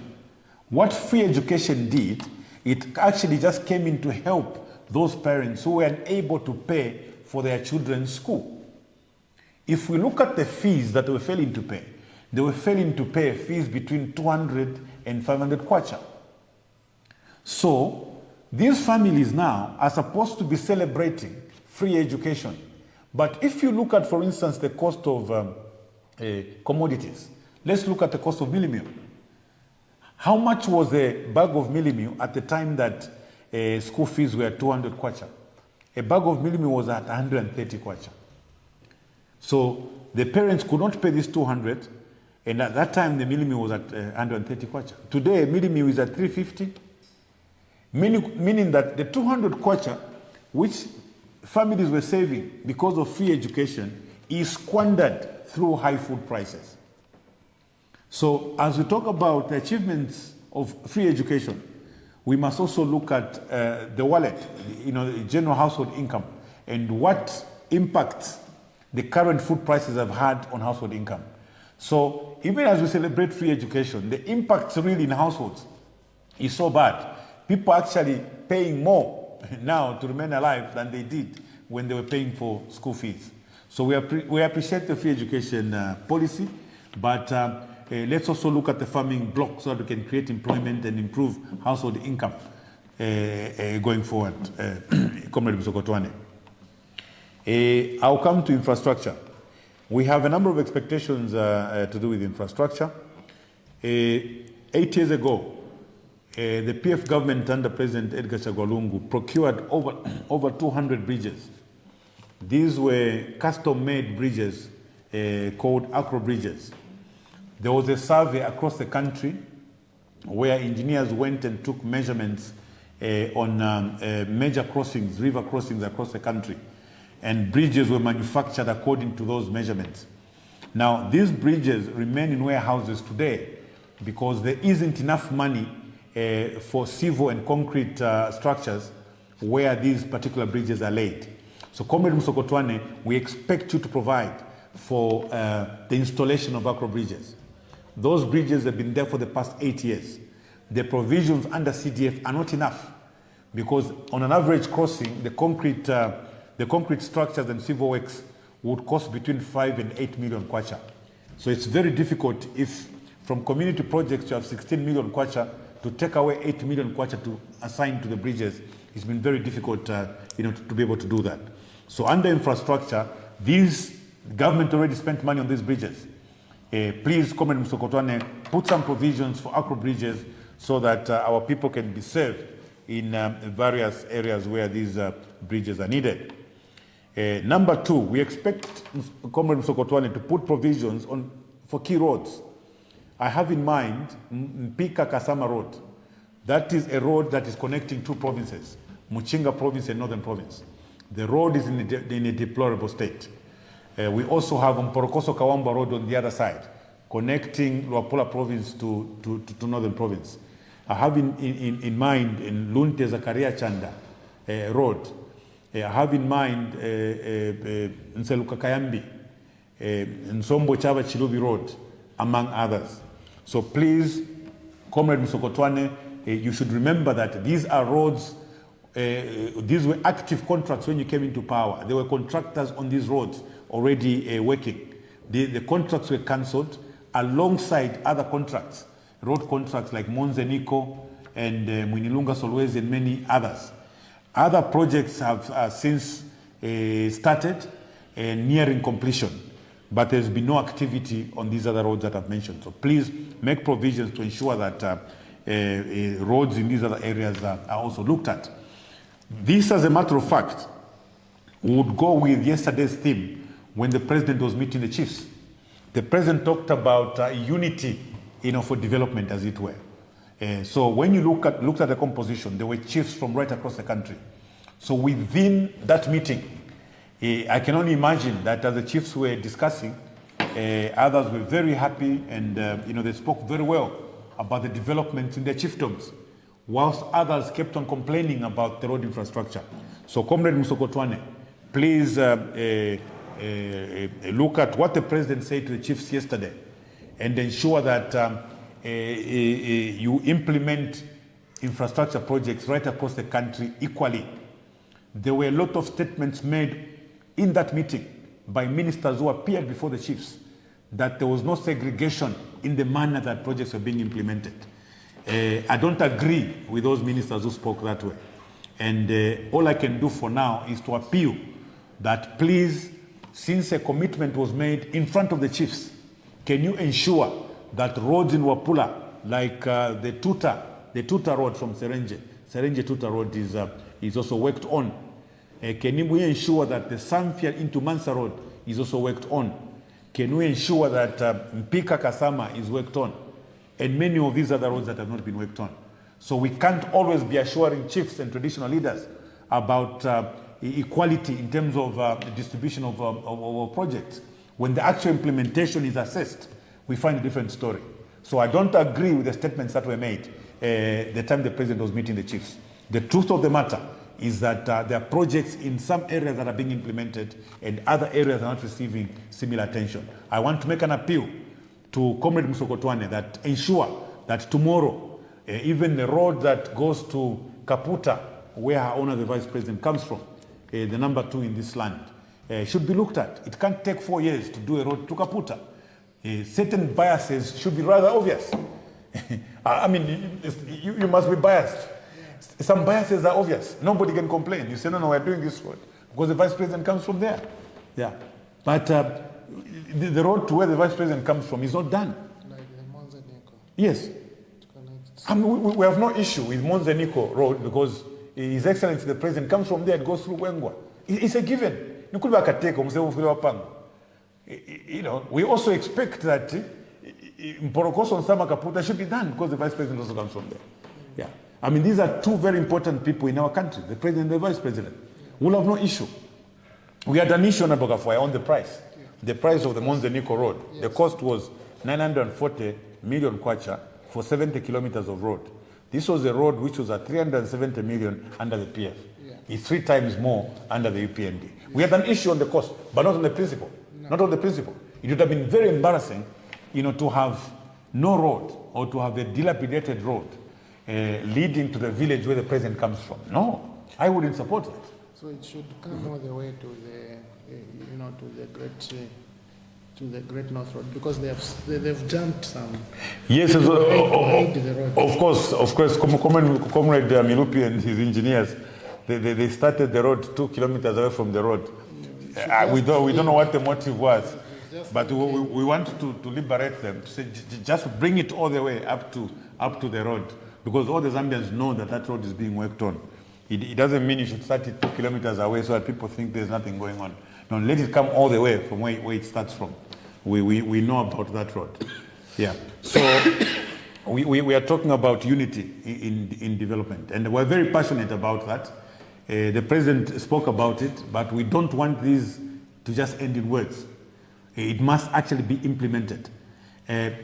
What free education did, it actually just came in to help those parents who were unable to pay for their children's school. If we look at the fees that they were failing to pay, they were failing to pay fees between 200 and 500 kwacha. So these families now are supposed to be celebrating free education. But if you look at, for instance, the cost of commodities, let's look at the cost of mealie meal. How much was a bag of mealie meal at the time that school fees were 200 kwacha? A bag of mealie meal was at 130 kwacha. So the parents could not pay this 200, and at that time the mealie meal was at 130 kwacha. Today, mealie meal is at 350, meaning that the 200 kwacha, which families were saving because of free education, is squandered through high food prices. So as we talk about the achievements of free education, we must also look at the wallet, the general household income, and what impact the current food prices have had on household income. So even as we celebrate free education, the impact really in households is so bad. People are actually paying more now to remain alive than they did when they were paying for school fees. So we appreciate the free education policy, but let's also look at the farming block so that we can create employment and improve household income going forward. Comrade Musokotwane. I'll come to infrastructure. We have a number of expectations to do with infrastructure. 8 years ago, the PF government under President Edgar Chagwa procured over 200 bridges. These were custom-made bridges called acro bridges. There was a survey across the country where engineers went and took measurements on major crossings, river crossings across the country. And bridges were manufactured according to those measurements. Now, these bridges remain in warehouses today because there isn't enough money for civil and concrete structures where these particular bridges are laid. So, Comrade Musokotwane, we expect you to provide for the installation of acro bridges. Those bridges have been there for the past 8 years. The provisions under CDF are not enough because on an average crossing, the concrete structures and civil works would cost between 5 and 8 million kwacha. So it's very difficult if from community projects you have 16 million kwacha to take away 8 million kwacha to assign to the bridges. It's been very difficult to be able to do that. So under infrastructure, these government already spent money on these bridges. Please, Comrade Musokotwane, put some provisions for acro bridges so that our people can be served in various areas where these bridges are needed. Number two, we expect Comrade Musokotwane to put provisions for key roads. I have in mind Mpika Kasama Road. That is a road that is connecting two provinces, Muchinga Province and Northern Province. The road is in a deplorable state. We also have Mporokoso Kawamba Road on the other side, connecting Luapula Province to Northern Province. I have in mind in Lunte Zakaria Chanda Road. I have in mind Nseluka Kayambi, Nsombo Chava Chilubi Road, among others. So please, Comrade Musokotwane, you should remember that these are roads, these were active contracts when you came into power. There were contractors on these roads already working. The contracts were cancelled alongside other contracts, road contracts like Monzeniko and Mwinilunga Solwezi and many others. Other projects have since started nearing completion, but there's been no activity on these other roads that I've mentioned. So please make provisions to ensure that roads in these other areas are also looked at. This, as a matter of fact, would go with yesterday's theme when the president was meeting the chiefs. The president talked about unity, for development, as it were. So when you looked at the composition, there were chiefs from right across the country. So within that meeting, I can only imagine that as the chiefs were discussing, others were very happy and they spoke very well about the developments in their chiefdoms, whilst others kept on complaining about the road infrastructure. So Comrade Musokotwane, please look at what the president said to the chiefs yesterday and ensure that you implement infrastructure projects right across the country equally. There were a lot of statements made in that meeting by ministers who appeared before the chiefs that there was no segregation in the manner that projects were being implemented. I don't agree with those ministers who spoke that way. And all I can do for now is to appeal that please, since a commitment was made in front of the chiefs, can you ensure that roads in Wapula, like the Tuta Road from Serenje Tuta Road is also worked on. Can we ensure that the Samfia into Mansa Road is also worked on? Can we ensure that Mpika Kasama is worked on? And many of these other roads that have not been worked on. So we can't always be assuring chiefs and traditional leaders about equality in terms of the distribution of projects. When the actual implementation is assessed, we find a different story. So I don't agree with the statements that were made the time the president was meeting the chiefs. The truth of the matter is that there are projects in some areas that are being implemented and other areas are not receiving similar attention. I want to make an appeal to Comrade Musokotwane that ensure that tomorrow, even the road that goes to Kaputa, where Her Honor the Vice President comes from, the number 2 in this land, should be looked at. It can't take 4 years to do a road to Kaputa. Certain biases should be rather obvious. I mean, you must be biased. Some biases are obvious. Nobody can complain. You say, no, we're doing this road because the Vice President comes from there. Yeah. But the road to where the Vice President comes from is not done. Like the Monzeniko. Yes. I mean, we have no issue with Monzeniko Road because His Excellency the President comes from there and goes through Wengwa. It's a given. We also expect that Mporokoso and Sama Kaputa should be done because the vice president also comes from there. Yeah. I mean, these are two very important people in our country, the president and the vice president. We'll have no issue. We had an issue on Kafwaya on the price. The price of the Monzeniko road. The cost was 940 million kwacha for 70 kilometers of road. This was a road which was at 370 million under the PF. It's 3 times more under the UPND. We had an issue on the cost, but not on the principle. Not on the principle. It would have been very embarrassing, to have no road or to have a dilapidated road leading to the village where the president comes from. No, I wouldn't support that. So it should come all the way to the Great North Road, because they've jumped some. Yes, of course. Comrade Milupi and his engineers, they started the road 2 kilometers away from the road. We don't know what the motive was, but we want to liberate them. To say, just bring it all the way up to the road, because all the Zambians know that road is being worked on. It doesn't mean you should start it 2 kilometers away so that people think there's nothing going on. No, let it come all the way from where it starts from. We know about that road. Yeah. So we are talking about unity in development, and we're very passionate about that. The president spoke about it, but we don't want these to just end in words. It must actually be implemented.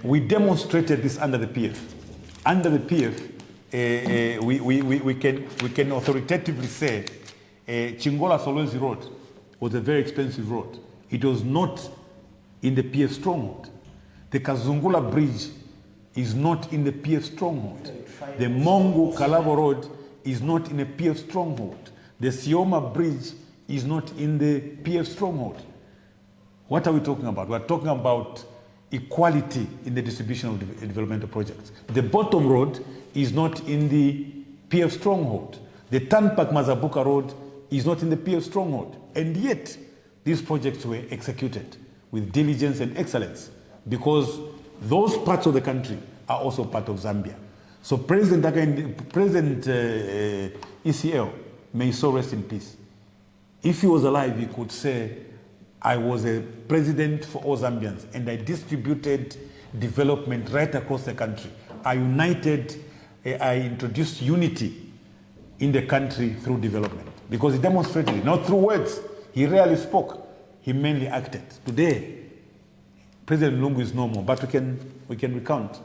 We demonstrated this under the PF. Under the PF, we can authoritatively say Chingola Solwezi Road was a very expensive road. It was not in the PF stronghold. The Kazungula Bridge is not in the PF stronghold. The Mongo Kalabo Road is not in a PF stronghold. The Sioma Bridge is not in the PF stronghold. What are we talking about? We're talking about equality in the distribution of developmental projects. The bottom road is not in the PF stronghold. The Tanpak Mazabuka Road is not in the PF stronghold. And yet, these projects were executed with diligence and excellence, because those parts of the country are also part of Zambia. So President ECL, may so rest in peace. If he was alive, he could say, I was a president for all Zambians and I distributed development right across the country. I introduced unity in the country through development, because he demonstrated it, not through words. He rarely spoke. He mainly acted. Today, President Lungu is no more, but we can recount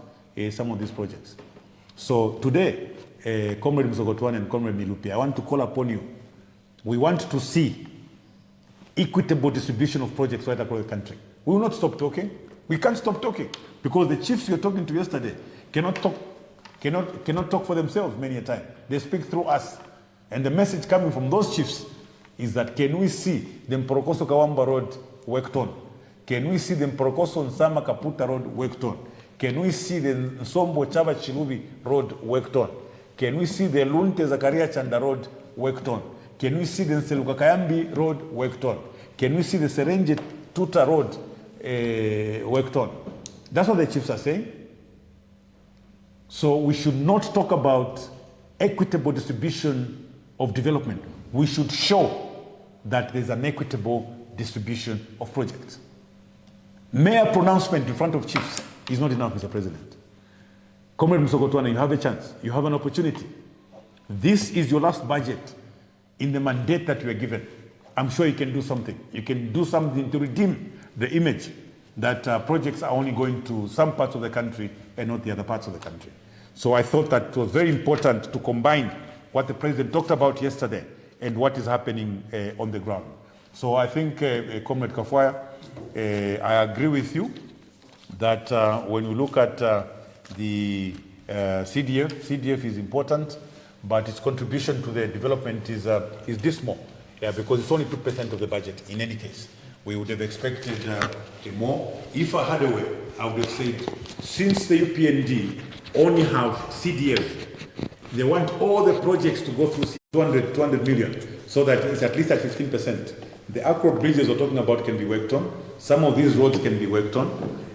some of these projects. So today, Comrade Musokotwane and Comrade Milupi, I want to call upon you. We want to see equitable distribution of projects right across the country. We will not stop talking. We can't stop talking, because the chiefs you were talking to yesterday cannot talk for themselves many a time. They speak through us. And the message coming from those chiefs is that, can we see the Mporokoso Kawamba Road worked on? Can we see the Mporokoso Nsama Kaputa Road worked on? Can we see the Nsombo Chava Chilubi Road worked on? Can we see the Lunte Zakaria Chanda Road worked on? Can we see the Nseluka Kayambi Road worked on? Can we see the Serenje Tuta Road worked on? That's what the chiefs are saying. So we should not talk about equitable distribution of development. We should show that there's an equitable distribution of projects. Mere pronouncement in front of chiefs is not enough, Mr. President. Comrade Musokotwane, you have a chance. You have an opportunity. This is your last budget in the mandate that you are given. I'm sure you can do something. You can do something to redeem the image that projects are only going to some parts of the country and not the other parts of the country. So I thought that it was very important to combine what the president talked about yesterday and what is happening on the ground. So I think, Comrade Kafwaya, I agree with you that when you look at the CDF is important, but its contribution to the development is dismal, because it's only 2% of the budget in any case. We would have expected more. If I had a way, I would have said, since the UPND only have CDF, they want all the projects to go through 200 million, so that it's at least at 15%. The acro bridges we're talking about can be worked on. Some of these roads can be worked on.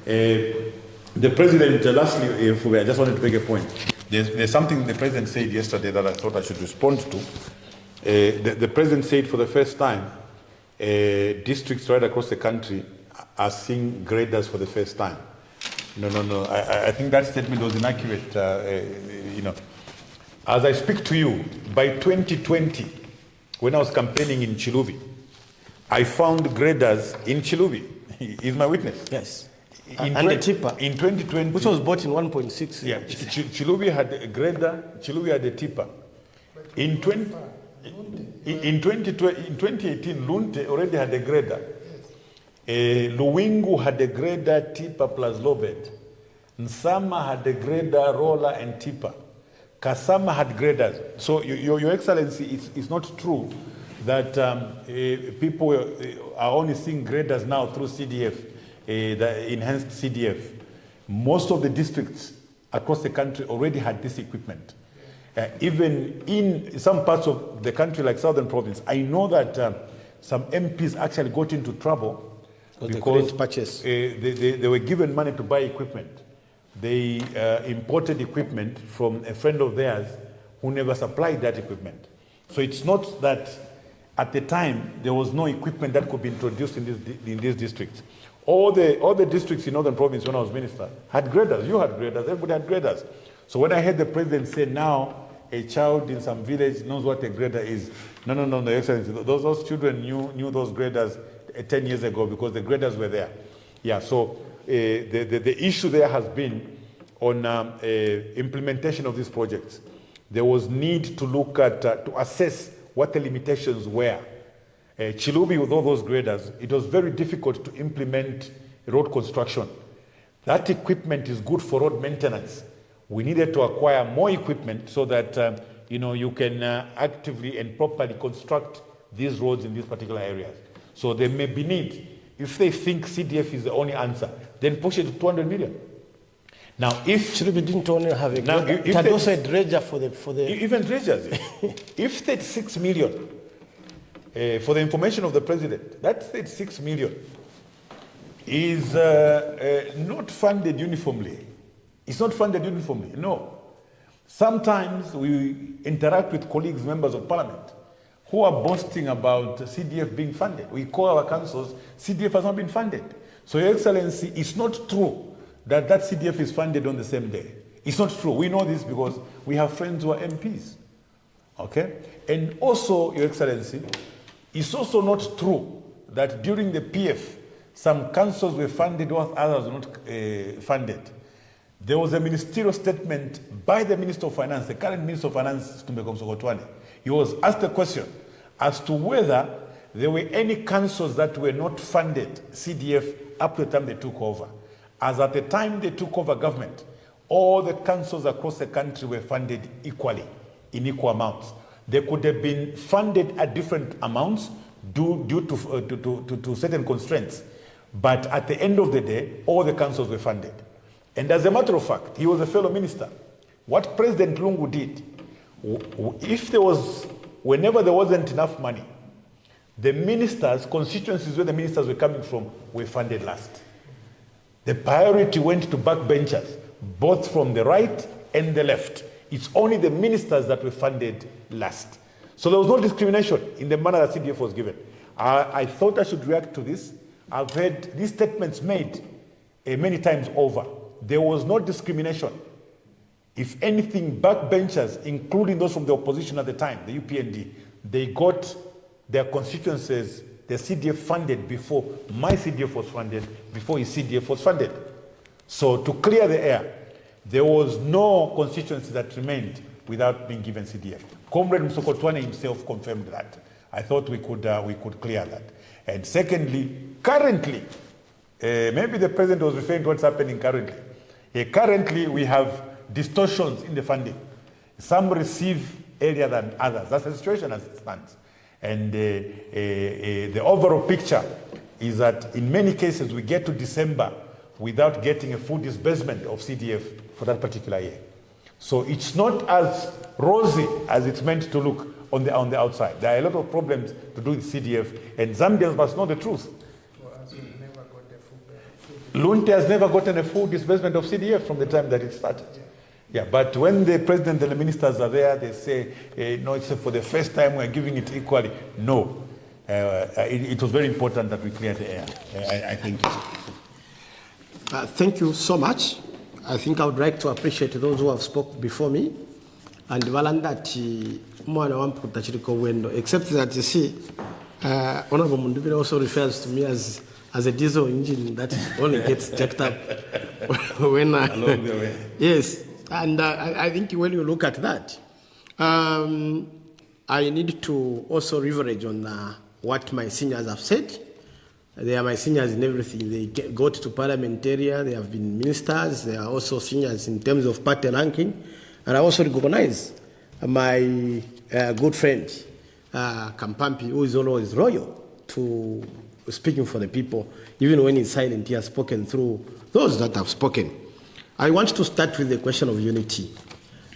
The president, lastly, I just wanted to make a point. There's something the president said yesterday that I thought I should respond to. The president said for the first time, districts right across the country are seeing graders for the first time. No. I think that statement was inaccurate. As I speak to you, by 2020, when I was campaigning in Chilubi, I found graders in Chilubi. He's my witness. Yes. And the tipper. In 2020. Which was bought in 1.6. Yeah, Chilubi had a grader, Chilubi had a tipper. In 2018, Lunte already had a grader. Luwingu had a grader, tipper plus low bed. Nsama had a grader, roller and tipper. Kasama had graders. So, Your Excellency, it's not true that people are only seeing graders now through CDF, the enhanced CDF. Most of the districts across the country already had this equipment. Even in some parts of the country, like Southern Province, I know that some MPs actually got into trouble because they were given money to buy equipment. They imported equipment from a friend of theirs who never supplied that equipment. So it's not that at the time there was no equipment that could be introduced in these districts. All the districts in Northern Province when I was minister had graders. You had graders, everybody had graders. So when I heard the president say now a child in some village knows what a grader is, no, Your Excellency, those children knew those graders 10 years ago because the graders were there. Yeah, so the issue there has been on implementation of these projects. There was need to look at, to assess what the limitations were. Chilubi, with all those graders, it was very difficult to implement road construction. That equipment is good for road maintenance. We needed to acquire more equipment so that you can actively and properly construct these roads in these particular areas. So there may be need. If they think CDF is the only answer, then push it to 200 million. Now, if Chilubi didn't only have a grader, it had also a dredger for the even dredgers. If 36 million, for the information of the president, that 36 million is not funded uniformly. It's not funded uniformly, no. Sometimes we interact with colleagues, members of parliament, who are boasting about CDF being funded. We call our councils, CDF has not been funded. So, Your Excellency, it's not true that CDF is funded on the same day. It's not true. We know this because we have friends who are MPs. Okay? And also, Your Excellency, it's also not true that during the PF, some councils were funded while others were not funded. There was a ministerial statement by the Minister of Finance, the current Minister of Finance, Situmbeko Musokotwane. He was asked a question as to whether there were any councils that were not funded CDF up to the time they took over. As at the time they took over government, all the councils across the country were funded equally, in equal amounts. They could have been funded at different amounts due to certain constraints. But at the end of the day, all the councils were funded. And as a matter of fact, he was a fellow minister. What President Lungu did, whenever there wasn't enough money, the ministers, constituencies where the ministers were coming from, were funded last. The priority went to backbenchers, both from the right and the left. It's only the ministers that were funded last. So there was no discrimination in the manner that CDF was given. I thought I should react to this. I've heard these statements made many times over. There was no discrimination. If anything, backbenchers, including those from the opposition at the time, the UPND, they got their constituencies, their CDF funded before my CDF was funded, before his CDF was funded. So to clear the air, there was no constituency that remained without being given CDF. Comrade Musokotwane himself confirmed that. I thought we could clear that. And secondly, currently, maybe the president was referring to what's happening currently. Currently, we have distortions in the funding. Some receive earlier than others. That's the situation as it stands. And the overall picture is that in many cases, we get to December without getting a full disbursement of CDF for that particular year. So it's not as rosy as it's meant to look on the outside. There are a lot of problems to do with CDF, and Zambians must know the truth. Lunte has never gotten a full disbursement of CDF from the time that it started. Yeah, but when the president and the ministers are there, they say, no, it's for the first time we're giving it equally. No. It was very important that we clear the air. I think. Thank you so much. I think I would like to appreciate those who have spoke before me. And Valandati, except that you see, Honorable Mundubile also refers to me as a diesel engine that only gets jacked up when Along the way. Yes, and I think when you look at that, I need to also leverage on what my seniors have said. They are my seniors in everything. They got to parliament area, they have been ministers, they are also seniors in terms of party ranking. And I also recognize my good friend, Kampampi, who is always loyal to speaking for the people. Even when he's silent, he has spoken through those that have spoken. I want to start with the question of unity.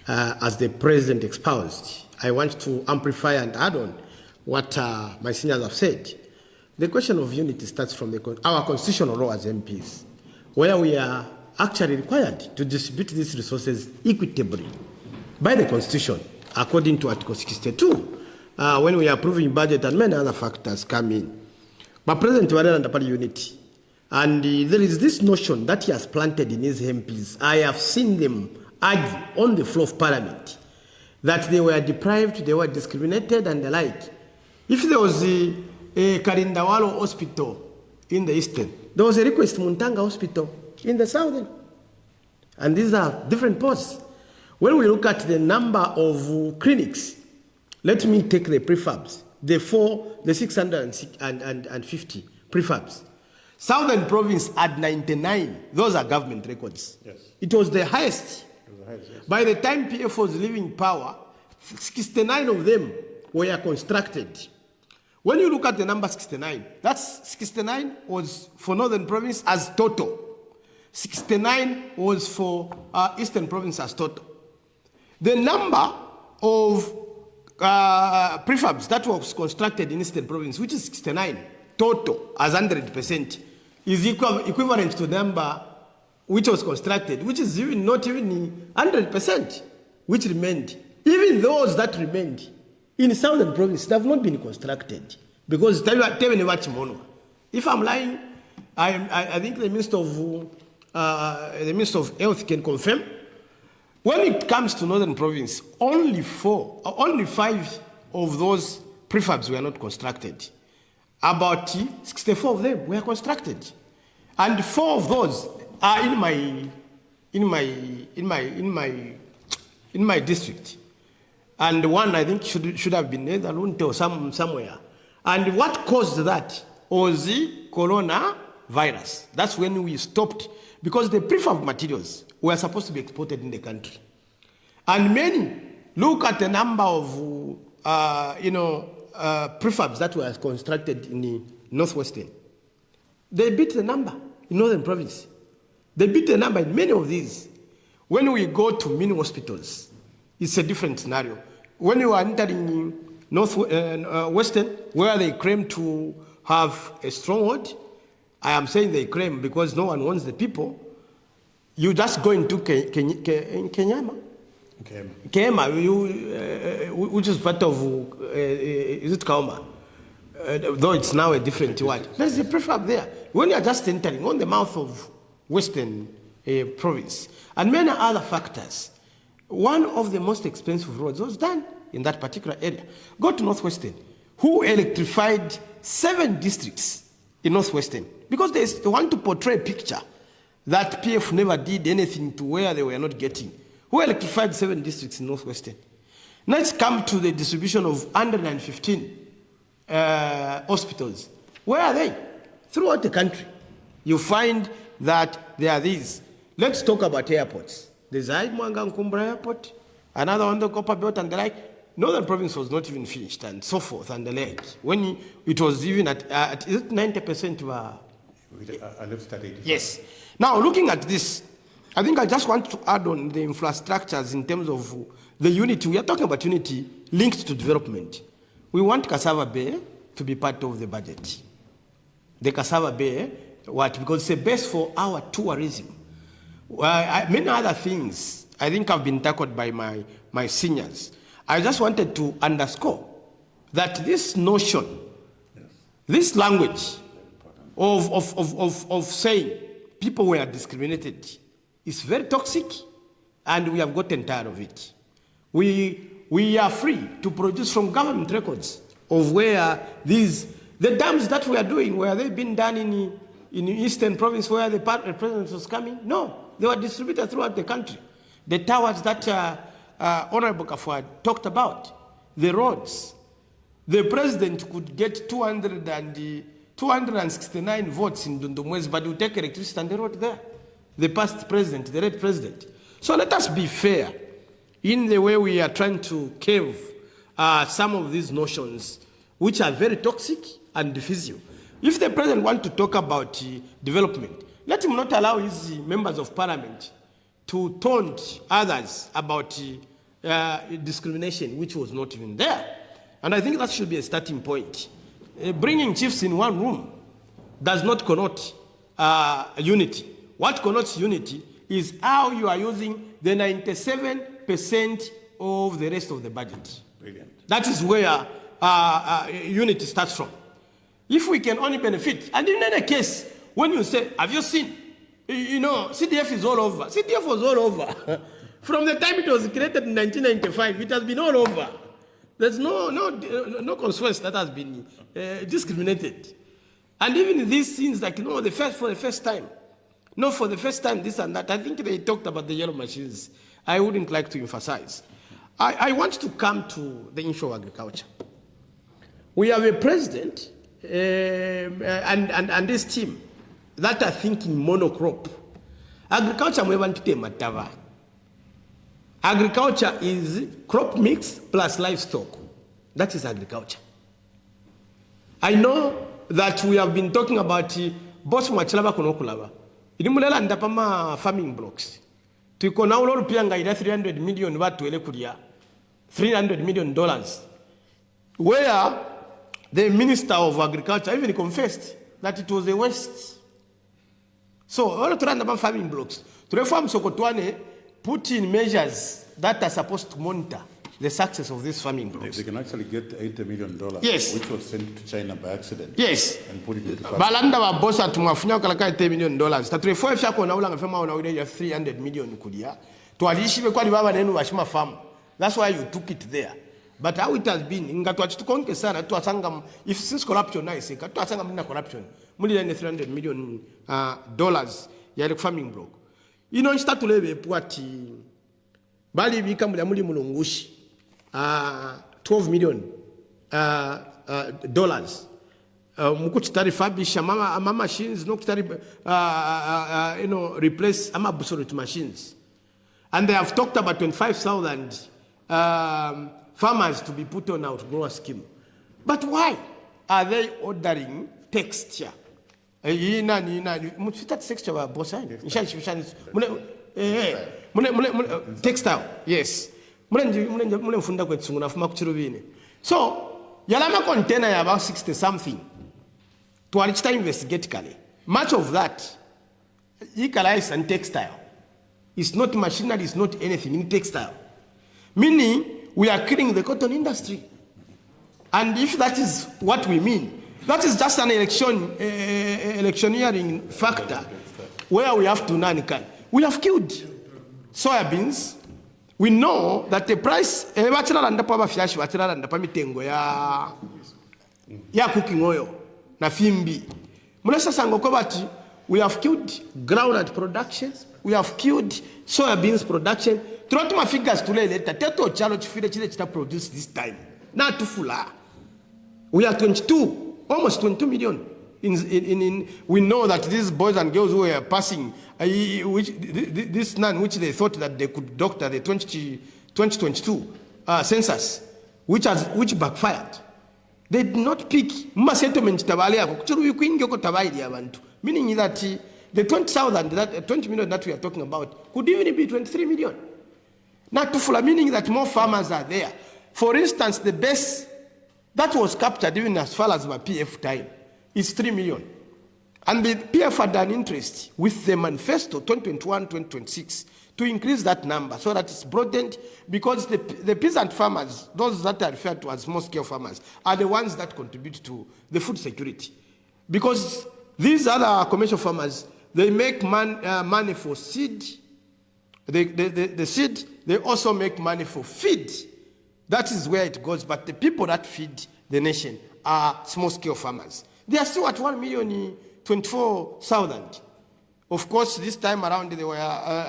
As the president espoused, I want to amplify and add on what my seniors have said. The question of unity starts from our constitutional law as MPs, where we are actually required to distribute these resources equitably by the Constitution, according to Article 62, when we are approving budget and many other factors come in. But President Warren under party unity, and there is this notion that he has planted in his MPs. I have seen them argue on the floor of Parliament that they were deprived, they were discriminated, and the like. If there was a Karindawalo hospital in the eastern, there was a request Muntanga hospital in the southern. And these are different posts. When we look at the number of clinics, let me take the prefabs, the 650 prefabs. Southern province had 99. Those are government records. Yes. It was the highest. Yes. By the time PF was leaving power, 69 of them were constructed. When you look at the number 69, that's 69 was for Northern Province as total. 69 was for Eastern Province as total. The number of prefabs that was constructed in Eastern Province, which is 69 total as 100%, is equivalent to the number which was constructed, which is even not even 100%, which remained. Even those that remained in Southern Province, they have not been constructed because if I'm lying, I think the Minister of Health can confirm. When it comes to Northern Province, only 5 of those prefabs were not constructed. About 64 of them were constructed, and 4 of those are in my district. And one, I think, should have been either Lunte or somewhere. And what caused that was the coronavirus. That's when we stopped, because the prefab materials were supposed to be exported in the country. And many, look at the number of, prefabs that were constructed in the Northwestern. They beat the number in Northern Province. They beat the number in many of these. When we go to mini hospitals, it's a different scenario. When you are entering Western, where they claim to have a stronghold, I am saying they claim because no one wants the people, you just go into Kenyama, which is part of, is it Kauma? Though it's now a different word. There's a prefab there. When you're just entering on the mouth of Western province, and many other factors, one of the most expensive roads was done in that particular area. Go to Northwestern, who electrified 7 districts in Northwestern, because they want to portray a picture that PF never did anything to where they were not getting. Who electrified 7 districts in Northwestern? Let's come to the distribution of 115 hospitals. Where are they? Throughout the country. You find that there are these. Let's talk about airports. There's Mwanga Nkumbra Airport, another on the Copper Belt and the like. Northern Province was not even finished, and so forth, and the like. When it was even at is it 90% were... I left at 85. Yes. Now, looking at this, I think I just want to add on the infrastructures in terms of the unity. We are talking about unity linked to development. We want Cassava Bay to be part of the budget. The Cassava Bay, what? Because it's a base for our tourism. Many other things, I think, have been tackled by my seniors. I just wanted to underscore that this notion, this language of saying people were discriminated. It's very toxic, and we have gotten tired of it. We are free to produce from government records of where the dams that we are doing, where they've been done in Eastern Province where the president was coming. No, they were distributed throughout the country. The towers that Honorable Kafwaya talked about, the roads. The president could get 269 votes in Dundumwezi, but will take electricity and the road there. The past president, the late president. So let us be fair in the way we are trying to cave some of these notions, which are very toxic and difficile. If the president wants to talk about development, let him not allow his members of parliament to taunt others about discrimination, which was not even there. And I think that should be a starting point. Bringing chiefs in one room does not connote unity. What connotes unity is how you are using the 97% of the rest of the budget. Brilliant. That is where unity starts from. If we can only benefit, and in any case, when you say, have you seen, you know, CDF is all over. CDF was all over. From the time it was created in 1995, it has been all over. There's no consequence that has been discriminated. And even these things like, for the first time, this and that. I think they talked about the yellow machines. I wouldn't like to emphasize. I want to come to the issue of agriculture. We have a president and this team that are thinking monocrop. Agriculture, we want to take matava. Agriculture is crop mix plus livestock. That is agriculture. I know that we have been talking about boss mwachilaba kunokulaba. Ilimulela ndapama farming blocks. Tuko na ulo pia ngaida 300 million watu ele kulia. $300 million. Where the Minister of Agriculture even confessed that it was a waste. So all to run about farming blocks. To reform Musokotwane, put in measures that are supposed to monitor the success of this farming blocks. They can actually get $80 million, yes, which was sent to China by accident. Yes. And put it into farming. Balanda wa bossa tumafunya kalaka $80 million. Tatrefoe fyako na ula ngafema wana ude ya 300 million kulia. Tualishibe kwa libaba nenu washima farm. That's why you took it there. But how it has been, ingatuachitukonke sana, tuasanga, if since corruption is seka, tuasanga muna corruption. Muli ya $300 million ya farming block. Ino nchita tulebe puati, bali bika muli mulungushi, $12 million mukuchitari fabisha mama machines, no kutari, replace ama obsolete machines. And they have talked about 25,000 farmers to be put on outgrower scheme. But why are they ordering texture? Textile, yes. So, yalama container about 60 something. To investigate kale. Much of that is and textile. It's not machinery, it's not anything in textile. Meaning, we are killing the cotton industry. And if that is what we mean, that is just an electioneering factor where we have to nanika. We have killed soybeans. We know that the price, cooking oil, na fimbi. We have killed groundnut production. We have killed soybeans production. Throughout my fingers to lay later, Teto Chalo Chifide produce this time. Not too full. We are 22, almost 22 million. We know that these boys and girls who were passing, this none which they thought that they could doctor the 2022 census, which backfired. They did not pick settlement, meaning that the 20 million that we are talking about could even be 23 million. Not too full, meaning that more farmers are there. For instance, the best that was captured even as far as my PF time is 3 million. And the PF had an interest with the manifesto 2021-2026 to increase that number so that it's broadened, because the peasant farmers, those that are referred to as small-scale farmers, are the ones that contribute to the food security. Because these other commercial farmers, They make money for seed. The seed, they also make money for feed. That is where it goes. But the people that feed the nation are small-scale farmers. They are still at 1,024,000. Of course, this time around, they were,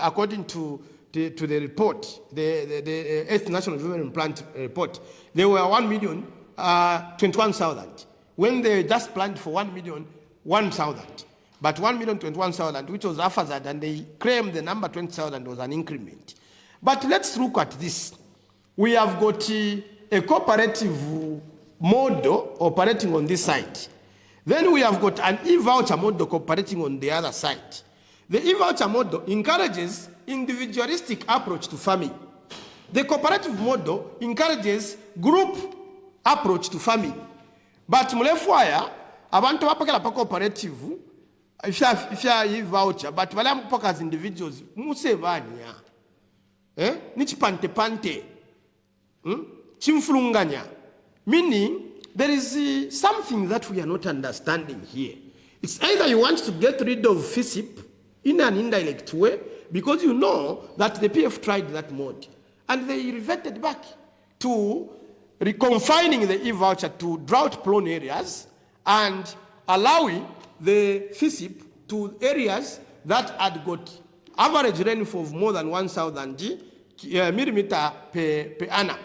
according to the report, the 8th National Development Plan report, they were 1,021,000. When they just planned for 1,001,000. But 1,021,000, which was haphazard, and they claimed the number 20,000 was an increment. But let's look at this. We have got a cooperative model operating on this side. Then we have got an e-voucher model operating on the other side. The e-voucher model encourages individualistic approach to farming. The cooperative model encourages group approach to farming. But mulefwaya, abantu bapakela pa cooperative, if you are e-voucher, but wale mpaka as individuals, musevanya. Nichi pante. Chimfulunganya. Meaning, there is something that we are not understanding here. It's either you want to get rid of FISIP in an indirect way, because you know that the PF tried that mode, and they reverted back to reconfining the e-voucher to drought-prone areas and allowing the FISIP to areas that had got average rainfall of more than 1,000 millimeter per annum,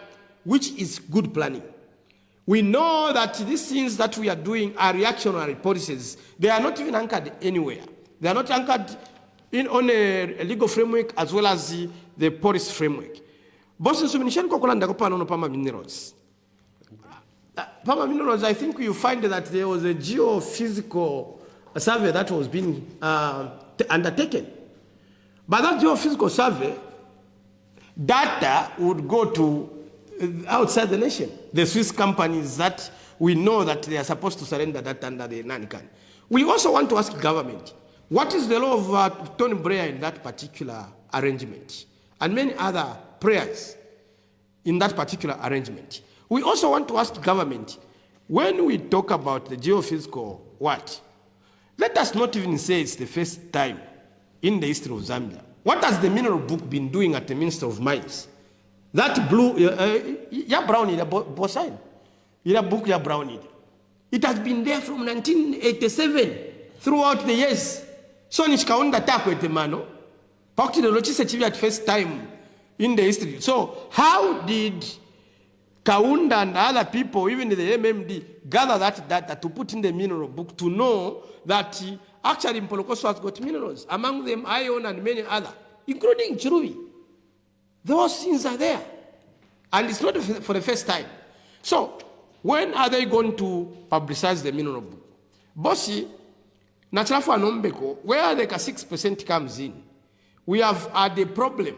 which is good planning. We know that these things that we are doing are reactionary policies. They are not even anchored anywhere. They are not anchored on a legal framework as well as the policy framework. Minerals. Pama minerals, I think you find that there was a geophysical survey that was being undertaken. But that geophysical survey, data would go to outside the nation. The Swiss companies that we know that they are supposed to surrender that under the NANCAN. We also want to ask government, what is the role of Tony Blair in that particular arrangement? And many other prayers in that particular arrangement. We also want to ask government, when we talk about the geophysical what, let us not even say it's the first time in the history of Zambia. What has the mineral book been doing at the Minister of Mines? That blue, brown in the bosign. Book brown. It has been there from 1987 throughout the years. So nishkaunda takwe temano. Pakti the lochise chivi at first time in the history. So how did Kaunda and other people, even the MMD, gather that data to put in the mineral book to know that actually Mpolokoso has got minerals, among them iron and many other, including Chiruvi. Those things are there. And it's not for the first time. So, when are they going to publicize the mineral book? Bossy, Nachalafu Anombeko, where the 6% comes in, we have had a problem.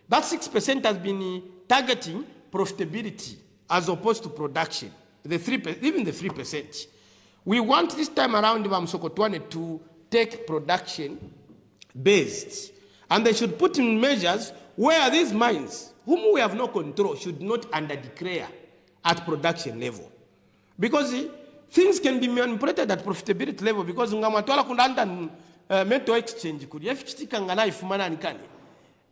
That 6% has been targeting profitability as opposed to production. The 3%, even the 3%. We want this time around Musokotwane to take production based. And they should put in measures where these mines, whom we have no control, should not under-declare at production level. Because things can be manipulated at profitability level because ungamatwala kundanda metal exchange kuri FHT ngana ifumana nikani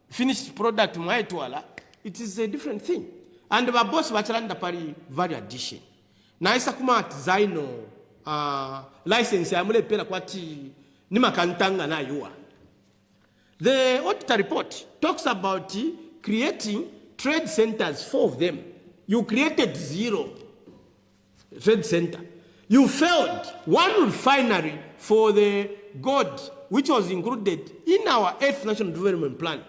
finished product mwaitwala, it is a different thing. And the boss bachalanda pari value addition. Na isa kuma designo license ya mule pela kwati nima kantanga na yuwa. The auditor report talks about creating trade centers, 4 of them. You created 0 trade center. You failed 1 refinery for the gold, which was included in our 8th National Development Plan.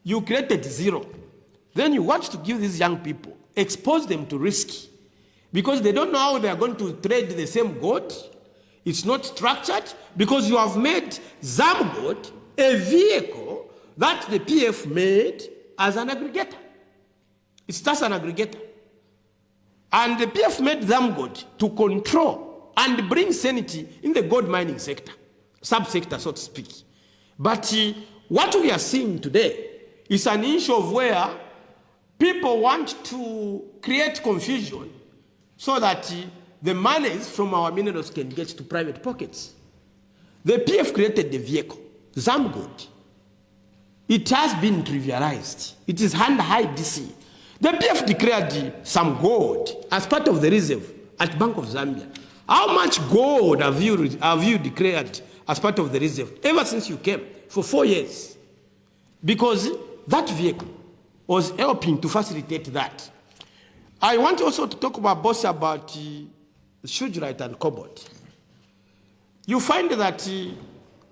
You created 0. Then you want to give these young people, expose them to risk, because they don't know how they are going to trade the same gold. It's not structured, because you have made Zamgold a vehicle that the PF made as an aggregator. It's just an aggregator. And the PF made Zamgold to control and bring sanity in the gold mining sector, subsector, so to speak. But what we are seeing today is an issue of where people want to create confusion so that the monies from our minerals can get to private pockets. The PF created the vehicle, Zamgood. It has been trivialized. It is hand high DC. The PF declared some gold as part of the reserve at Bank of Zambia. How much gold have you declared as part of the reserve ever since you came for 4 years? Because that vehicle was helping to facilitate that. I want also to talk about Shujrite and cobalt. You find that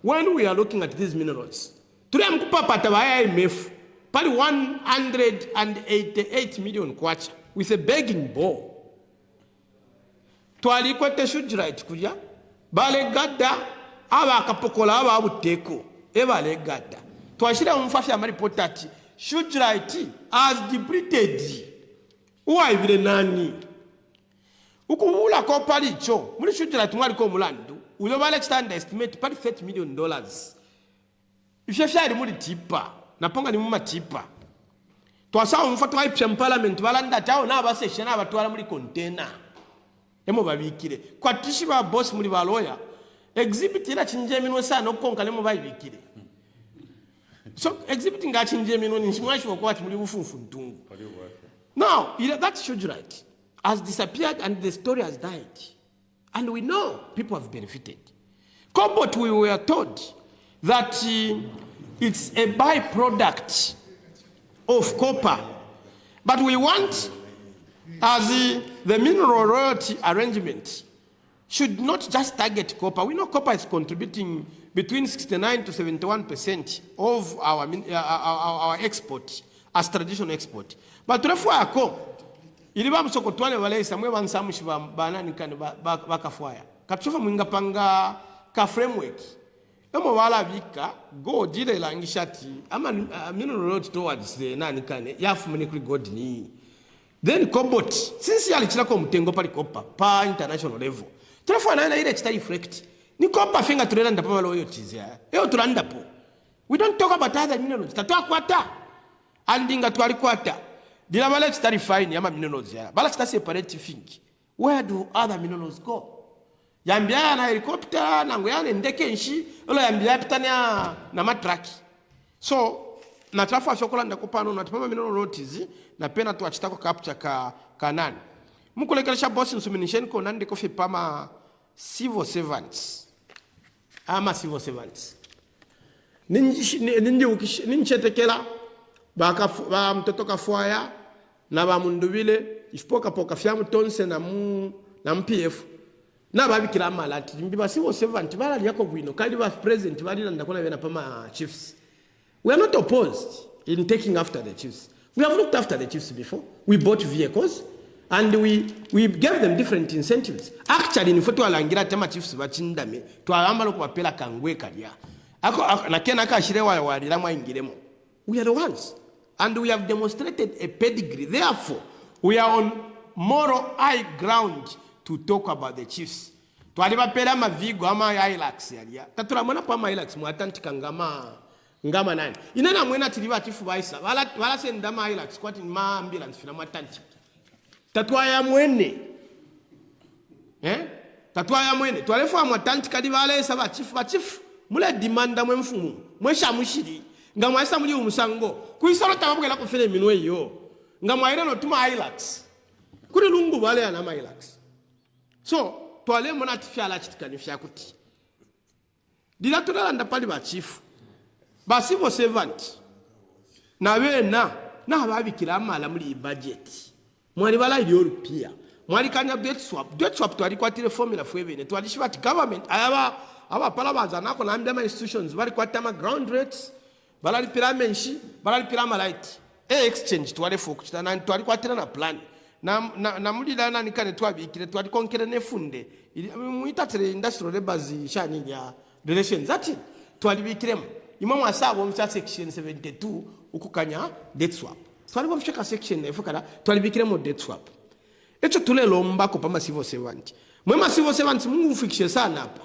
when we are looking at these minerals, today I'm IMF, probably 188 million kwacha with a begging bowl. Twalikwete Shujrite kuja, bale gada, aba kapokola aba abuteko, eba le gada. Twashira umfafi amari potati, Shujrite has depleted. Uwa ibile nani? Ukubula ko pali cho, muli Shujrite mwali ko mulandu, ulobale stand estimate pali $30 million. If you share muli tipa, naponga ni muma tipa. Twasa umfatu wa PF Parliament walanda tao na abaseshe na abatwala muli container. Emo babikire. Kwa tishiba boss muli ba lawyer, exhibit ila chinje mino sana okonka lemo babikire. So exhibit nga chinje mino ni shimwashi wakwati muli ufunfu ntungu. Now, that Shujrite has disappeared and the story has died. And we know people have benefited. Cobalt, we were told that it's a byproduct of copper. But we want, as the mineral royalty arrangement, should not just target copper. We know copper is contributing between 69 to 71% of our export as traditional export. But therefore, iliba Musokotwane wale samwe bansamushi banani kane bakafwaya. Kapchofa mwinga panga ka framework. Emo wala bika go jile langishati ama mineral road towards the nani kane yafu mnikri god ni. Then cobalt since yalichila ko mtengo pali copper pa international level. Therefore na ile chita reflect. Ni copper finga turela ndapo wala oyo chizia. Eo turanda po. We don't talk about other minerals. Tatwa kwata. Andinga twali kwata. Dila bala chita fine yama minerals ya. Bala chita separate think. Where do other minerals go? Yambia na helicopter na nguyane ndeke nshi olo yambia pitania na matraki. So na trafa shokola ndakopano na tupama mineral royalties na pena tu achitako capture ka nani. Mukulekelesha boss nsuminisheni ko nandi kofi pama civil servants. Ama civil servants. Ninchetekela ba Mutotwe Kafwaya na ba Mundubile ifoka poka fyamu tonse na PF na babikira malati mbiba civil servant bala lyako bwino kali ba president bali ndakona bena pama chiefs. We are not opposed in taking after the chiefs. We have looked after the chiefs before. We bought vehicles and we gave them different incentives. Actually ni foto alangira tema chiefs bachindame twalambalo kubapela kangwe kalya ako nakena kashirewa walira mwingiremo. We are the ones. And we have demonstrated a pedigree. Therefore, we are on moral high ground to talk about the chiefs. Twaliba pela mavigo ama Hilux yalia. Taturamona pa ama Hilux mwatantika ngama nani. Inana mwena tiliba chifu baisa. Wala senda ma Hilux kwa ma ambulance fina mwatantika. Tatwaya mwene. Tatwaya mwene. Twalefu mwatantika di wale saba chifu. Mule demanda mfumu. Mwesha mushiri. Nga mwaisa muli umusango kuisoro tababwela ko fele minwe yo nga mwaira no tuma Hilux kuri lungu bale ya na Hilux so twale mona tifyala chitikani fyakuti dila tulala ndapali ba chief ba civil servant na bena na babikira amala muri budget mwali bala European mwali kanya debt swap twali kwatire formula fwebene twali shibati government aba pala bazana ko na ndema institutions bali kwatama ground rates balali piramenshi balali piramalight exchange twalefu kuchitana twali kwatira na plan na mulida nani kane twabikire twali konkere nefunde muitatere industrial laborers shani ya relations ati twali bikiremo imwe asabo mu section 72 ukukanya debt swap twali bofika section efukara twali bikiremo debt swap echo tulelo mbako pa civil servant mwe civil servant mungu ufikishe sana hapa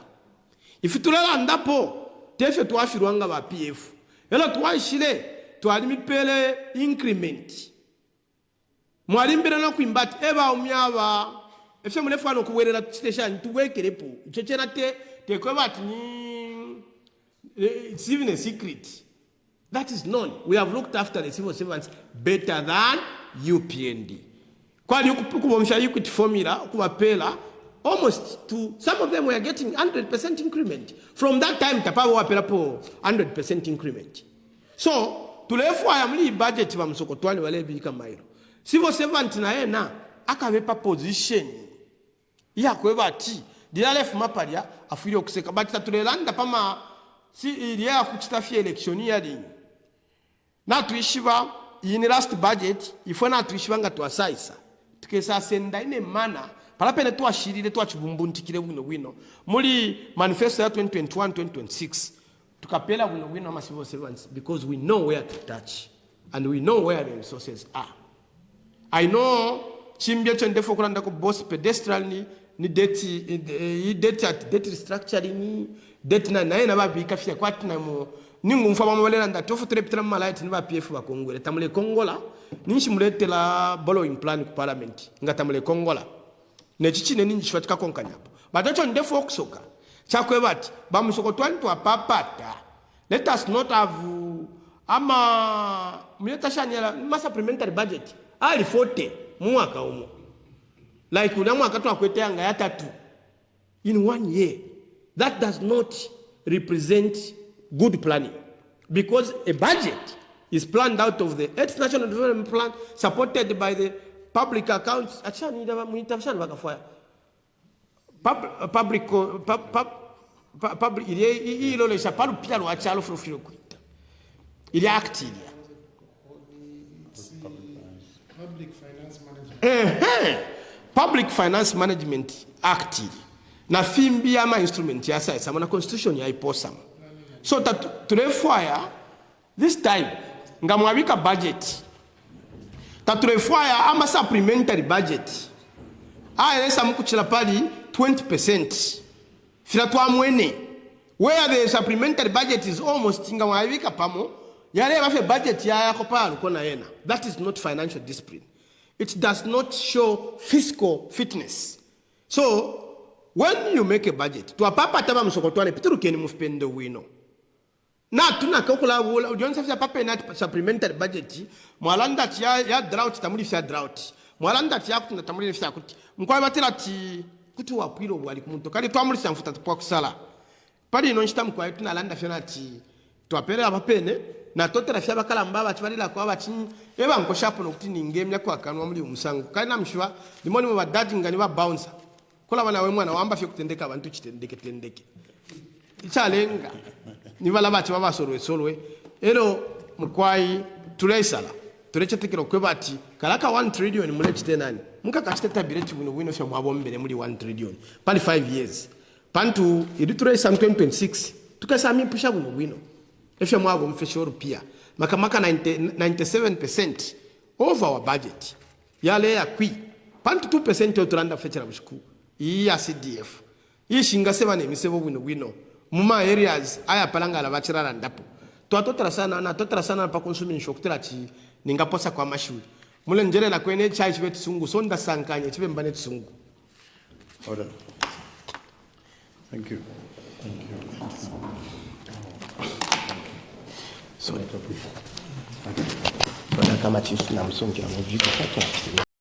ifitulala ndapo tefe twafirwanga ba PF ela twashile twalimipele increment mwalimbira no kwimbati eba umyaba efye munefano kuwerera station tuwekerepo ichechera te kwebati ni It's even a secret. That is known. We have looked after the civil servants better than UPND. Kwali ukubomsha equity formula, ukubapela, almost to, some of them were getting 100% increment. From that time, tapawa wapela po 100% increment. So, tulefwa mli budget wa Musokotwane wale bika mairo. Civil servant na ena, akawepa position. Ya kweba ti, dilale maparia, afiri okuseka. Batita tulelanda pama, si ilia kuchitafia election ya dini. Na tuishiva, in last budget, ifo na tuishiva nga tuwasaisa. Tukesa senda ine mana, palapene tuwa shiride tuwa chibumbuntikile wino. Muli manifesto ya 2021-2026, tukapela wino ama civil servants, because we know where to touch. And we know where the resources are. I know, chimbia chendefo kulanda ko boss pedestrian ni debt restructuring, debt na ina babi kafia kwa tina mo, ningu mfaba mwalera nda tofu terepitela malaiti niba PF wa Kongo. Tamule Kongola, ninshi mulete la borrowing plan ku parliament. Nga tamule Kongola. Nechichi ne ninshi watika konkanyapo. Batacho ndefo okusoka. Chakwe bati, ba Musokotwane tu apapata. Let us not have, ama, mweta shanyala, ma supplementary budget. Ali 40, mwaka umo. Like unamu akatu wakwete anga ya 3. In 1 year. That does not represent good planning. Because a budget is planned out of the 8th National Development Plan, supported by the public accounts. Public, il est actif. Public Finance Management. Public Finance Management Act. Na fimbi ama instrument ya sasa na constitution ya iposam. So that tulefwaya this time ngamwabika budget. Tatulefwaya ama supplementary budget. Esa mkuchila pali 20%. Filatwa mwene. Where the supplementary budget is almost ngamwabika pamo. Yale mafe budget ya yako pala kona yena. That is not financial discipline. It does not show fiscal fitness. So, when you make a budget, to a papa taba Musokotwane, Peter Kenny Muspendo wino. Na tuna kakula wula, ujonsa fya papa na supplementary budget, mwalanda ya drought, tamuli fya drought. Mwalanda ya kutu tamuli fya kuti. Mkwa watila ti kutu wapilo wali kumuto. Kali tuamuli fya mfuta tupuwa kusala. Pali inonjita mkwa yetu na landa fya na ti tuwapele wapene, na tote la fya bakala mbaba chwali la kwa wachini, eba mkoshapo nokuti ni ngame ya kwa kanwa muli umusangu. Kaina mshua, limoni mwa dadji ngani wa bouncer. Kola wana wemwana wamba fyo kutendeka abantu chitendeke. Ichalenga. Nivala bachi baba solwe. Ero mkwai tuleisala. Tulechetekero kwebati kalaka 1 trillion mule chitenani. Muka kachiteta bileti wino fyo mwabombele muli 1 trillion. Pali 5 years. Pantu idu tuleisa 2026. Tukasami pusha wino. Efya mwabo mfesho rupia. Makamaka 97% of our budget. Yale ya kui. Pantu 2% yoturanda fechera bushiku. Iya CDF. Iyi shinga seba ne misebo wino. Muma areas aya palanga la bachirara ndapo. Tuatotra sana pa consuming shokutera chi ningaposa kwa mashuri. Mule njere la kwene chai chibe tsungu sonda sankanye chibe mbane tsungu. Order. Thank you. So, kama chisu na msongi ya mviko.